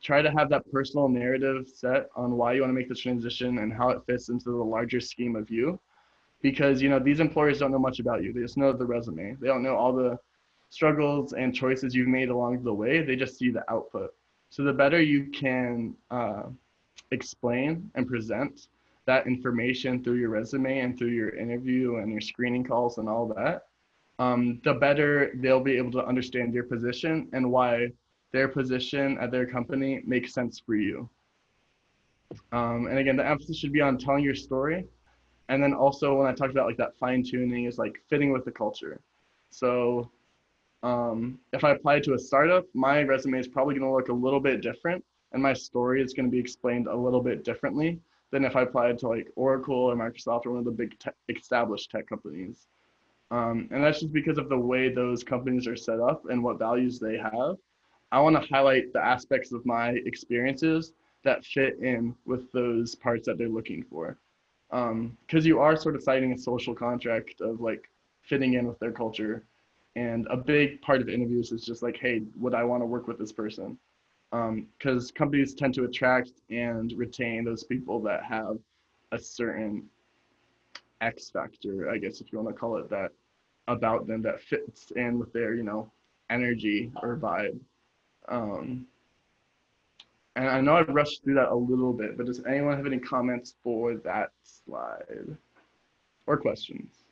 try to have that personal narrative set on why you want to make the transition and how it fits into the larger scheme of you. Because, you know, these employers don't know much about you. They just know the resume. They don't know all the struggles and choices you've made along the way. They just see the output. So the better you can explain and present that information through your resume and through your interview and your screening calls and all that, the better they'll be able to understand your position and why their position at their company makes sense for you. And again, the emphasis should be on telling your story. And then also when I talked about like that fine tuning is like fitting with the culture. So if I apply to a startup, my resume is probably going to look a little bit different and my story is going to be explained a little bit differently than if I applied to like Oracle or Microsoft or one of the big established tech companies. And that's just because of the way those companies are set up and what values they have. I want to highlight the aspects of my experiences that fit in with those parts that they're looking for. Because you are sort of signing a social contract of like fitting in with their culture. And a big part of interviews is just like, hey, would I want to work with this person? Because companies tend to attract and retain those people that have a certain X factor, I guess, if you want to call it that, about them that fits in with their, you know, energy or vibe. And I know I rushed through that a little bit, but does anyone have any comments for that slide or questions?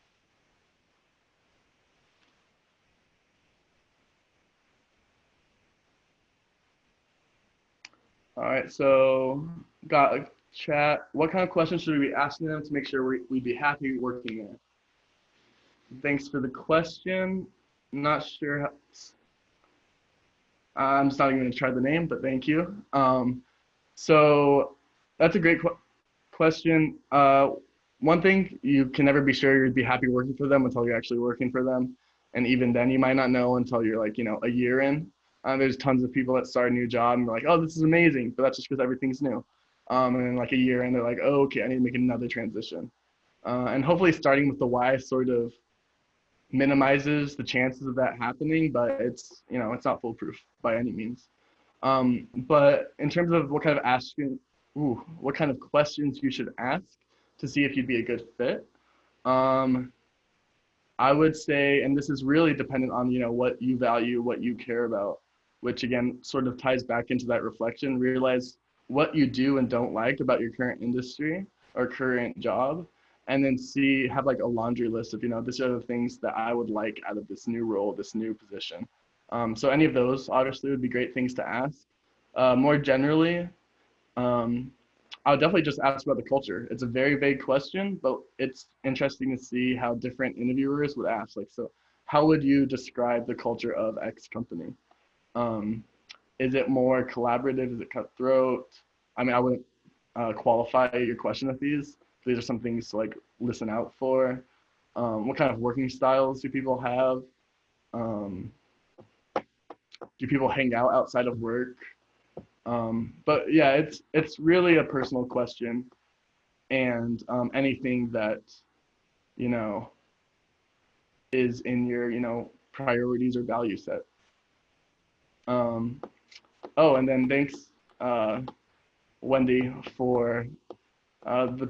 All right, so got a chat. What kind of questions should we be asking them to make sure we'd be happy working there? Thanks for the question. Not sure how, I'm just not even going to try the name, but thank you. So that's a great question. One thing, you can never be sure you'd be happy working for them until you're actually working for them. And even then you might not know until you're like, you know, a year in. There's tons of people that start a new job and they're like, oh, this is amazing, but that's just because everything's new. And then like a year in, they're like, oh, okay, I need to make another transition. And hopefully starting with the why sort of minimizes the chances of that happening, but it's, you know, it's not foolproof by any means. But in terms of what kind of questions you should ask to see if you'd be a good fit, I would say, and this is really dependent on, you know, what you value, what you care about, which again sort of ties back into that reflection. Realize what you do and don't like about your current industry or current job, and then have like a laundry list of, you know, these are the things that I would like out of this new role, this new position. So any of those obviously would be great things to ask. More generally, I would definitely just ask about the culture. It's a very vague question, but it's interesting to see how different interviewers would ask. Like, so how would you describe the culture of X company? Is it more collaborative? Is it cutthroat? I mean, I wouldn't qualify your question with these. These are some things to like listen out for. What kind of working styles do people have? Do people hang out outside of work? But yeah, it's really a personal question, and anything that, you know, is in your, you know, priorities or value set. Oh, and then thanks, Wendy, for the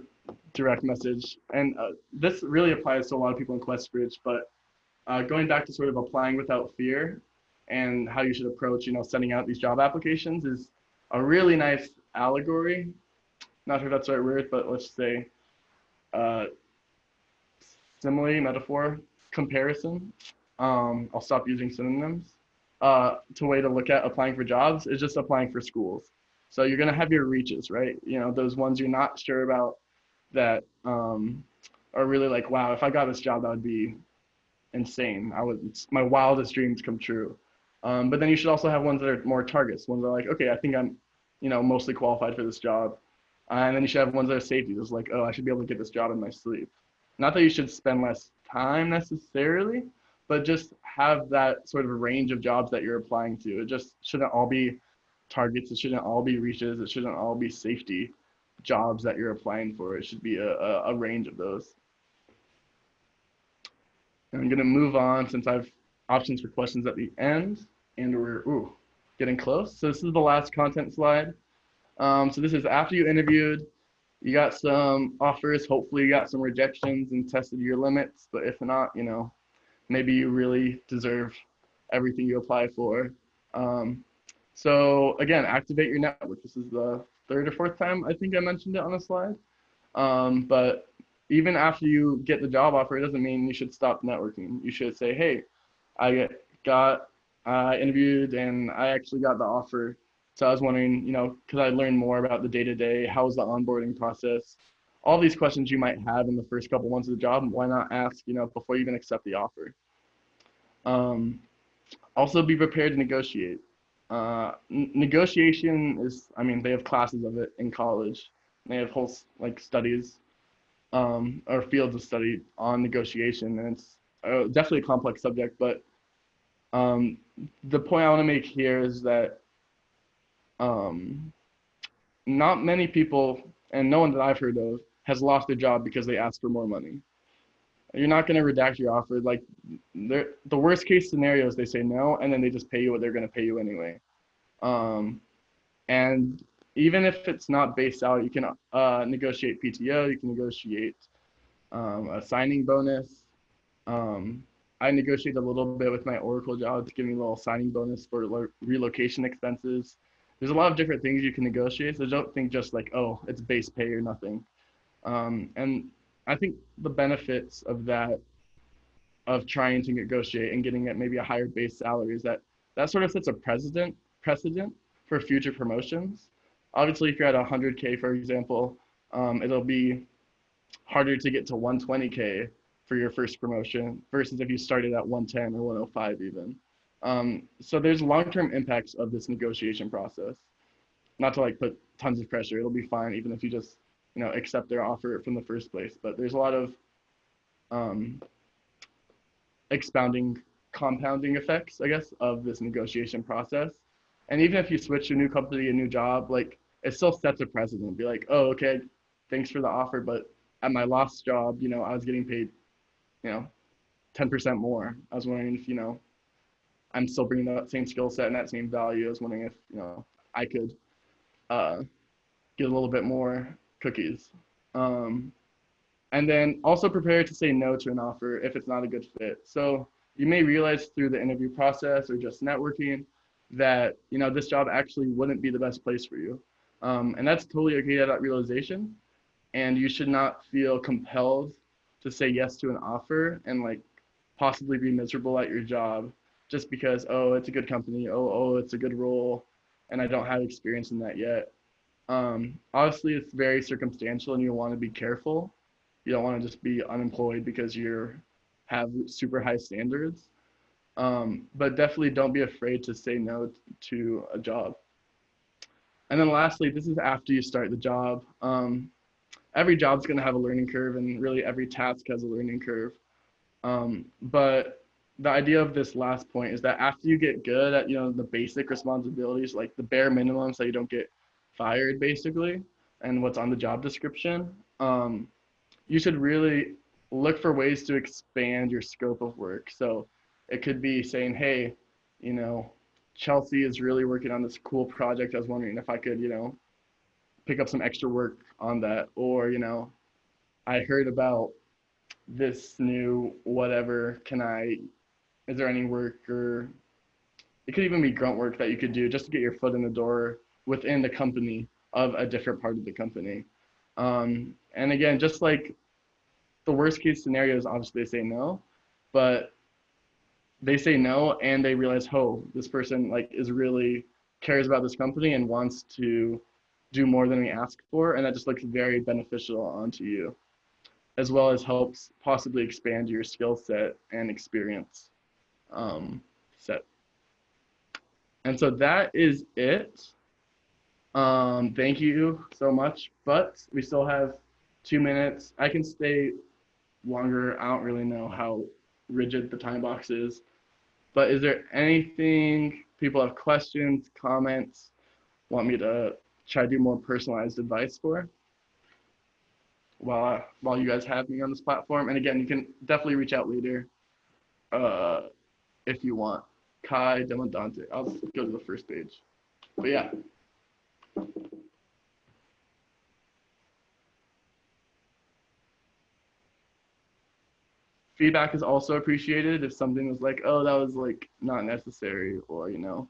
direct message. And this really applies to a lot of people in QuestBridge, but going back to sort of applying without fear and how you should approach, you know, sending out these job applications is a really nice allegory. Not sure if that's the right word, but let's say simile, metaphor, comparison. I'll stop using synonyms. To way to look at applying for jobs is just applying for schools. So you're gonna have your reaches, right? You know, those ones you're not sure about that are really like, wow, if I got this job, that would be insane. My wildest dreams come true. But then you should also have ones that are more targets. Ones that are like, okay, I think I'm, you know, mostly qualified for this job. And then you should have ones that are safety, just like, oh, I should be able to get this job in my sleep. Not that you should spend less time necessarily, but just have that sort of range of jobs that you're applying to. It just shouldn't all be targets. It shouldn't all be reaches. It shouldn't all be safety jobs that you're applying for. It should be a range of those. And I'm going to move on since I have options for questions at the end, and we're getting close. So this is the last content slide. So this is after you interviewed, you got some offers, hopefully you got some rejections and tested your limits, but if not, you know, maybe you really deserve everything you apply for. So again, activate your network. This is the third or fourth time I think I mentioned it on the slide. But even after you get the job offer, it doesn't mean you should stop networking. You should say, hey, I interviewed and I actually got the offer. So I was wondering, you know, could I learn more about the day-to-day? How was the onboarding process? All these questions you might have in the first couple months of the job, why not ask, you know, before you even accept the offer? Also be prepared to negotiate. Negotiation is, I mean, they have classes of it in college. They have whole like studies or fields of study on negotiation, and it's definitely a complex subject. But the point I want to make here is that not many people, and no one that I've heard of, has lost their job because they asked for more money. You're not going to redact your offer. Like the worst case scenario is they say no, and then they just pay you what they're going to pay you anyway. And even if it's not base salary, you can negotiate PTO, you can negotiate a signing bonus. I negotiated a little bit with my Oracle job to give me a little signing bonus for relocation expenses. There's a lot of different things you can negotiate, so don't think just like, oh, it's base pay or nothing. And I think the benefits of that, of trying to negotiate and getting at maybe a higher base salary, is that sort of sets a precedent for future promotions. Obviously, if you're at 100K, for example, it'll be harder to get to 120K for your first promotion versus if you started at 110 or 105 even. So there's long-term impacts of this negotiation process. Not to like put tons of pressure, it'll be fine even if you just, you know, accept their offer from the first place. But there's a lot of compounding effects, I guess, of this negotiation process. And even if you switch to a new company, a new job, like it still sets a precedent. Be like, oh, okay, thanks for the offer, but at my last job, you know, I was getting paid, you know, 10% more. I was wondering if, you know, I'm still bringing that same skill set and that same value. I was wondering if, you know, I could get a little bit more cookies. And then also prepare to say no to an offer if it's not a good fit. So you may realize through the interview process or just networking that, you know, this job actually wouldn't be the best place for you. And that's totally okay to have that realization. And you should not feel compelled to say yes to an offer and like possibly be miserable at your job just because, oh, it's a good company, oh, it's a good role, and I don't have experience in that yet. Obviously, it's very circumstantial and you want to be careful. You don't want to just be unemployed because you have super high standards. But definitely don't be afraid to say no to a job. And then lastly, this is after you start the job. Every job's going to have a learning curve, and really every task has a learning curve. But the idea of this last point is that after you get good at, you know, the basic responsibilities, like the bare minimum so you don't get fired basically, and what's on the job description, you should really look for ways to expand your scope of work. So it could be saying, hey, you know, Chelsea is really working on this cool project. I was wondering if I could, you know, pick up some extra work on that. Or, you know, I heard about this new whatever, is there any work? Or it could even be grunt work that you could do just to get your foot in the door within the company of a different part of the company. And again, just like the worst case scenario is obviously they say no, but they say no and they realize, oh, this person like is really cares about this company and wants to do more than we ask for, and that just looks very beneficial onto you, as well as helps possibly expand your skill set and experience set. And so that is it. Thank you so much, but we still have 2 minutes. I can stay longer. I don't really know how rigid the time box is, but is there anything people have questions, comments, want me to try to do more personalized advice for while you guys have me on this platform? And again, you can definitely reach out later uh, if you want. Kai Demandante. I'll just go to the first page. But yeah. Feedback is also appreciated. If something was like, oh, that was like not necessary, or you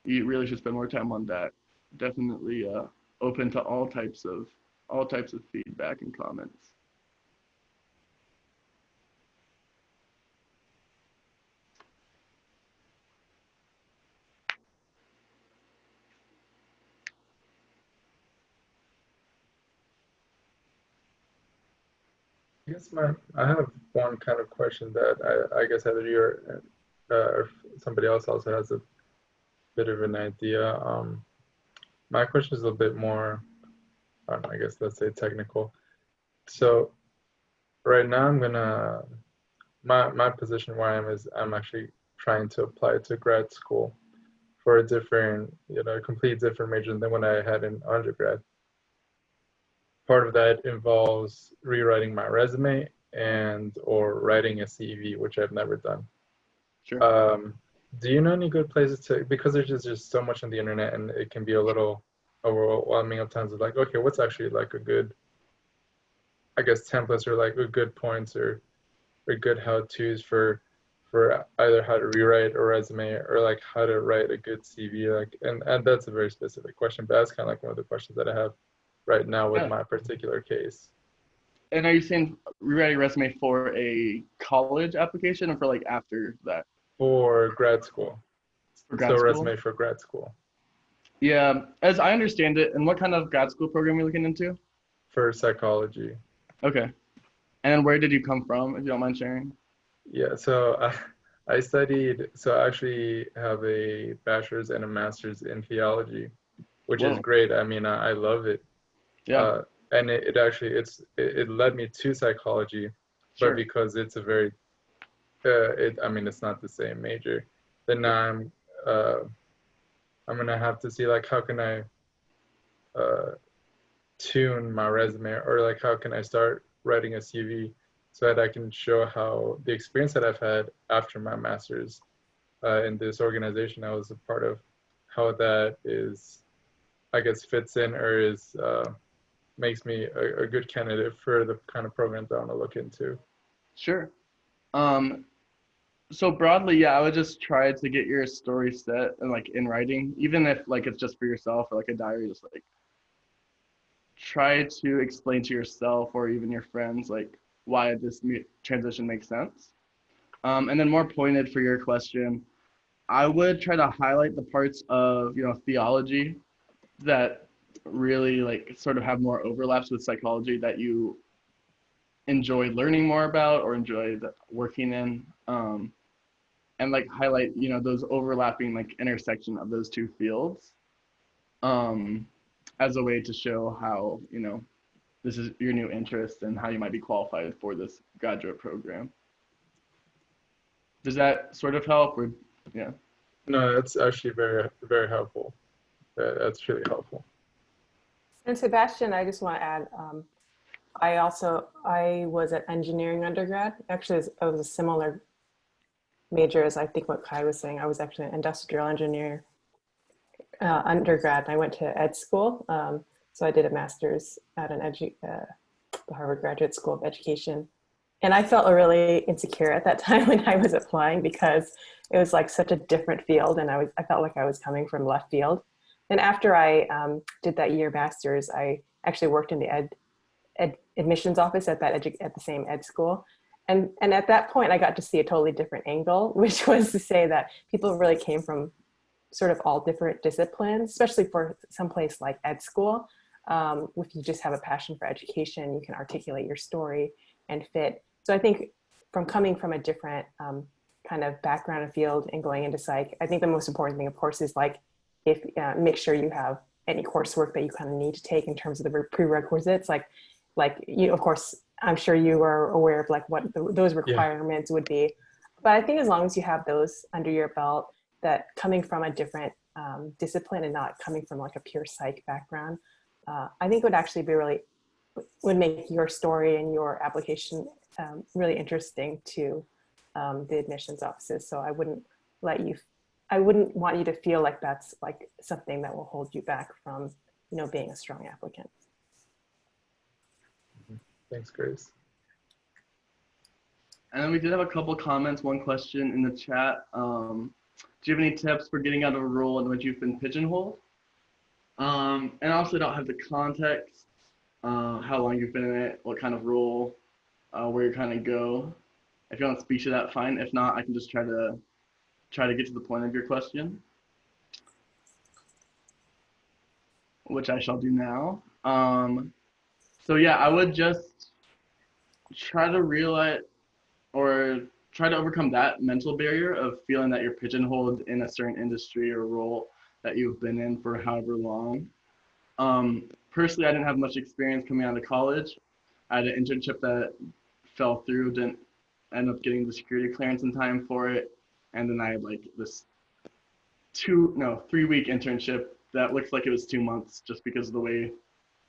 really should spend more time on that. Definitely open to all types of feedback and comments. I guess I have one kind of question that I guess either you or somebody else also has a bit of an idea. My question is a bit more, I guess let's say technical. So right now my position where I am is I'm actually trying to apply to grad school for a different, complete different major than what I had in undergrad. Part of that involves rewriting my resume or writing a CV, which I've never done. Sure. Do you know any good places because there's just so much on the internet and it can be a little overwhelming at times of like, okay, what's actually like a good, I guess, templates or like good points or good how-tos for either how to rewrite a resume or like how to write a good CV, like, and that's a very specific question, but that's kind of like one of the questions that I have right now with my particular case. And are you saying rewriting resume for a college application or for like after that? For grad school. For grad school? Resume for grad school. Yeah, as I understand it, and what kind of grad school program are you looking into? For psychology. Okay. And where did you come from, if you don't mind sharing? Yeah, so I studied, so I actually have a bachelor's and a master's in theology, which is great. I mean, I love it. Yeah. And it actually, it led me to psychology, Sure. but because it's a very, I mean, it's not the same major, then now I'm gonna have to see like, how can I tune my resume, or like how can I start writing a CV so that I can show how the experience that I've had after my master's in this organization I was a part of, how that is, I guess, fits in or is makes me a good candidate for the kind of programs I want to look into. Sure. So broadly, yeah, I would just try to get your story set and like in writing, even if like it's just for yourself or like a diary, just like try to explain to yourself or even your friends like why this transition makes sense. And then more pointed for your question, I would try to highlight the parts of theology that really like sort of have more overlaps with psychology that you enjoy learning more about or enjoy working in, and like highlight those overlapping like intersection of those two fields, as a way to show how this is your new interest and how you might be qualified for this graduate program. Does that sort of help? Or yeah. No, that's actually very, very helpful. That's really helpful. And Sebastian, I just want to add, I was at engineering undergrad. Actually, I was a similar major as I think what Kai was saying. I was actually an industrial engineer undergrad, and I went to ed school. So I did a master's at the Harvard Graduate School of Education. And I felt really insecure at that time when I was applying because it was like such a different field, and I felt like I was coming from left field. And after I did that year master's, I actually worked in the admissions office at the same ed school. And at that point, I got to see a totally different angle, which was to say that people really came from sort of all different disciplines, especially for some place like ed school. If you just have a passion for education, you can articulate your story and fit. So I think from coming from a different kind of background and field and going into psych, I think the most important thing, of course, is like make sure you have any coursework that you kind of need to take in terms of the prerequisites. Like you, of course, I'm sure you are aware of like what those requirements would be. But I think as long as you have those under your belt, that coming from a different discipline and not coming from like a pure psych background, I think would actually be really, would make your story and your application really interesting to the admissions offices. So I wouldn't want you to feel like that's like something that will hold you back from, you know, being a strong applicant. Thanks, Grace. And then we did have a couple comments, one question in the chat. Do you have any tips for getting out of a role in which you've been pigeonholed? And I also don't have the context, how long you've been in it, what kind of role, where you kind of go. If you want to speak to that, fine. If not, I can just try to get to the point of your question, which I shall do now. So yeah, I would just try to realize or try to overcome that mental barrier of feeling that you're pigeonholed in a certain industry or role that you've been in for however long. Personally, I didn't have much experience coming out of college. I had an internship that fell through, didn't end up getting the security clearance in time for it. And then I had like this 3-week internship that looks like it was 2 months just because of the way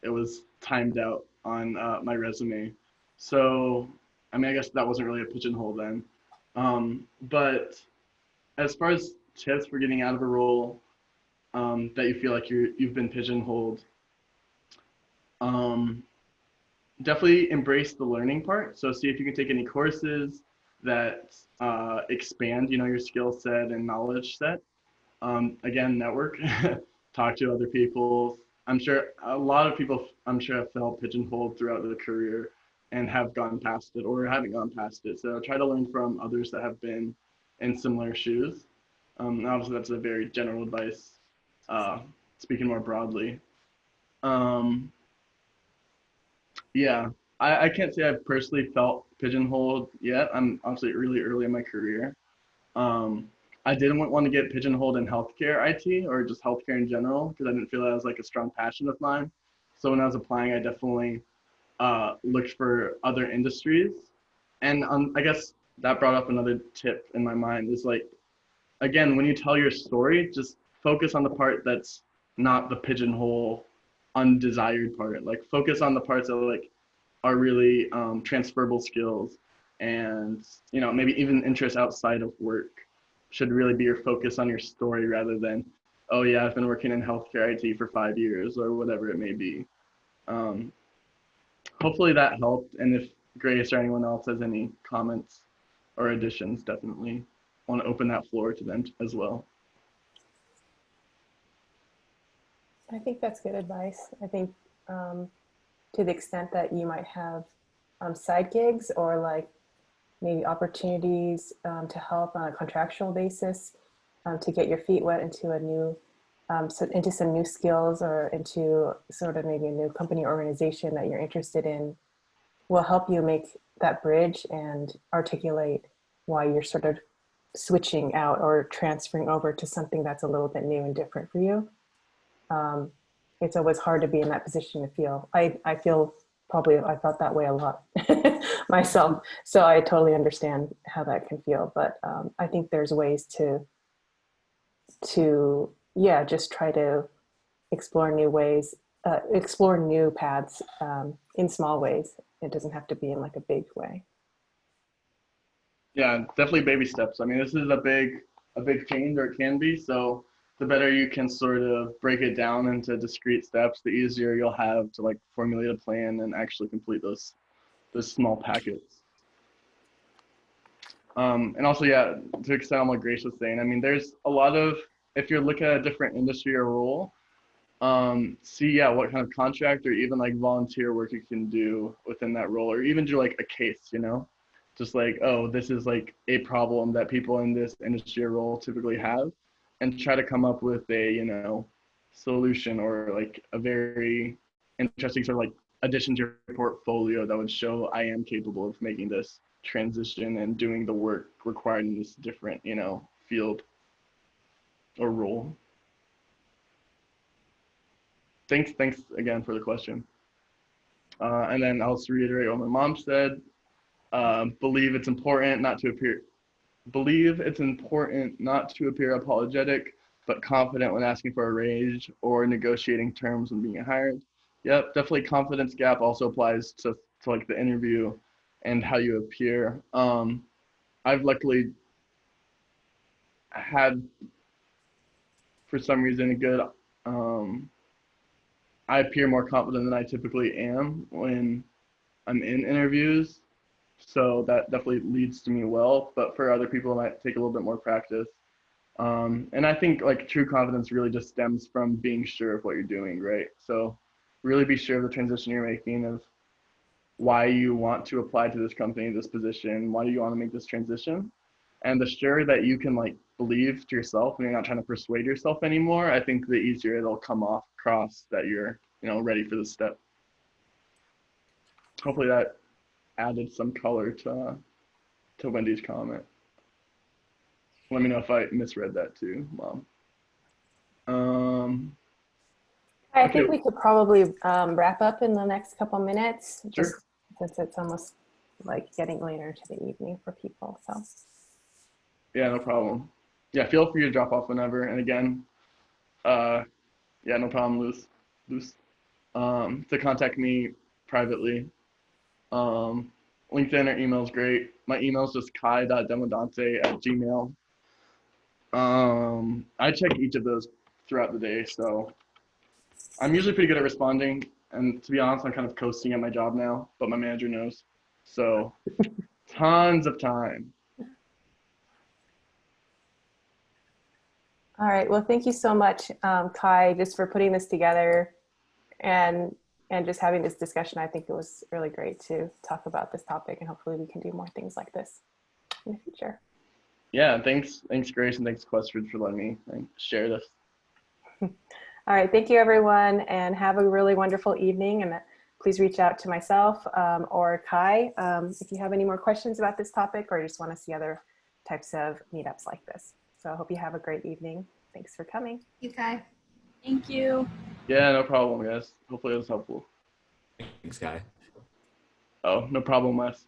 it was timed out on my resume. So, I mean, I guess that wasn't really a pigeonhole then. But as far as tips for getting out of a role that you feel like you've been pigeonholed, definitely embrace the learning part. So see if you can take any courses that expand, you know, your skill set and knowledge set. Again, network, talk to other people. I'm sure a lot of people, have felt pigeonholed throughout their career and have gone past it or haven't gone past it. So try to learn from others that have been in similar shoes. Obviously, that's a very general advice, speaking more broadly. Yeah, I can't say I've personally felt pigeonholed yet. I'm obviously really early in my career. I didn't want to get pigeonholed in healthcare IT or just healthcare in general because I didn't feel that was like a strong passion of mine. So when I was applying, I definitely looked for other industries. And I guess that brought up another tip in my mind is like, again, when you tell your story, just focus on the part that's not the pigeonhole, undesired part. Like focus on the parts that like are really transferable skills and, you know, maybe even interests outside of work should really be your focus on your story rather than, oh yeah, I've been working in healthcare IT for 5 years or whatever it may be. Hopefully that helped. And if Grace or anyone else has any comments or additions, definitely want to open that floor to them as well. I think that's good advice. I think to the extent that you might have side gigs or like maybe opportunities to help on a contractual basis to get your feet wet into a new, into some new skills or into sort of maybe a new company or organization that you're interested in will help you make that bridge and articulate why you're sort of switching out or transferring over to something that's a little bit new and different for you. It's always hard to be in that position to feel. I feel probably I felt that way a lot myself. So I totally understand how that can feel. But I think there's ways to just try to explore new ways, explore new paths in small ways. It doesn't have to be in like a big way. Yeah, definitely baby steps. I mean, this is a big change, or it can be. So the better you can sort of break it down into discrete steps, the easier you'll have to like formulate a plan and actually complete those small packets. And also, yeah, to extend on what Grace was saying, I mean, there's a lot of, if you're looking at a different industry or role, see, what kind of contract or even like volunteer work you can do within that role, or even do like a case, you know, just like, oh, this is like a problem that people in this industry or role typically have, and try to come up with a, you know, solution or like a very interesting sort of like addition to your portfolio that would show I am capable of making this transition and doing the work required in this different, you know, field or role. thanks again for the question. And then I'll just reiterate what my mom said. Believe it's important not to appear apologetic, but confident when asking for a raise or negotiating terms when being hired. Yep, definitely confidence gap also applies to like the interview and how you appear. I've luckily had, for some reason, a good, I appear more confident than I typically am when I'm in interviews. So that definitely leads to me well, but for other people, it might take a little bit more practice. And I think like true confidence really just stems from being sure of what you're doing, right? So really be sure of the transition you're making, of why you want to apply to this company, this position, why do you want to make this transition? And the sure that you can like believe to yourself and you're not trying to persuade yourself anymore, I think the easier it'll come across that you're, ready for this step. Hopefully that added some color to Wendy's comment. Let me know if I misread that too, Mom. I Okay. think we could probably wrap up in the next couple minutes, just Sure. since it's almost like getting later into the evening for people. So. Yeah, no problem. Yeah, feel free to drop off whenever. And again, yeah, no problem, Luce. To contact me privately. LinkedIn or email is great. My email is just kai.demandante@gmail. I check each of those throughout the day, so I'm usually pretty good at responding. And to be honest, I'm kind of coasting at my job now, but my manager knows. So tons of time. All right. Well, thank you so much, Kai, just for putting this together and just having this discussion. I think it was really great to talk about this topic, and hopefully we can do more things like this in the future. Yeah, thanks Grace, and thanks QuestBridge for letting me share this. All right. Thank you, everyone, and have a really wonderful evening. And please reach out to myself or Kai if you have any more questions about this topic or just want to see other types of meetups like this. So I hope you have a great evening. Thanks for coming. Thank you, Kai. Thank you. Yeah, no problem, guys. Hopefully it was helpful. Thanks, Guy. Oh, no problem, Wes.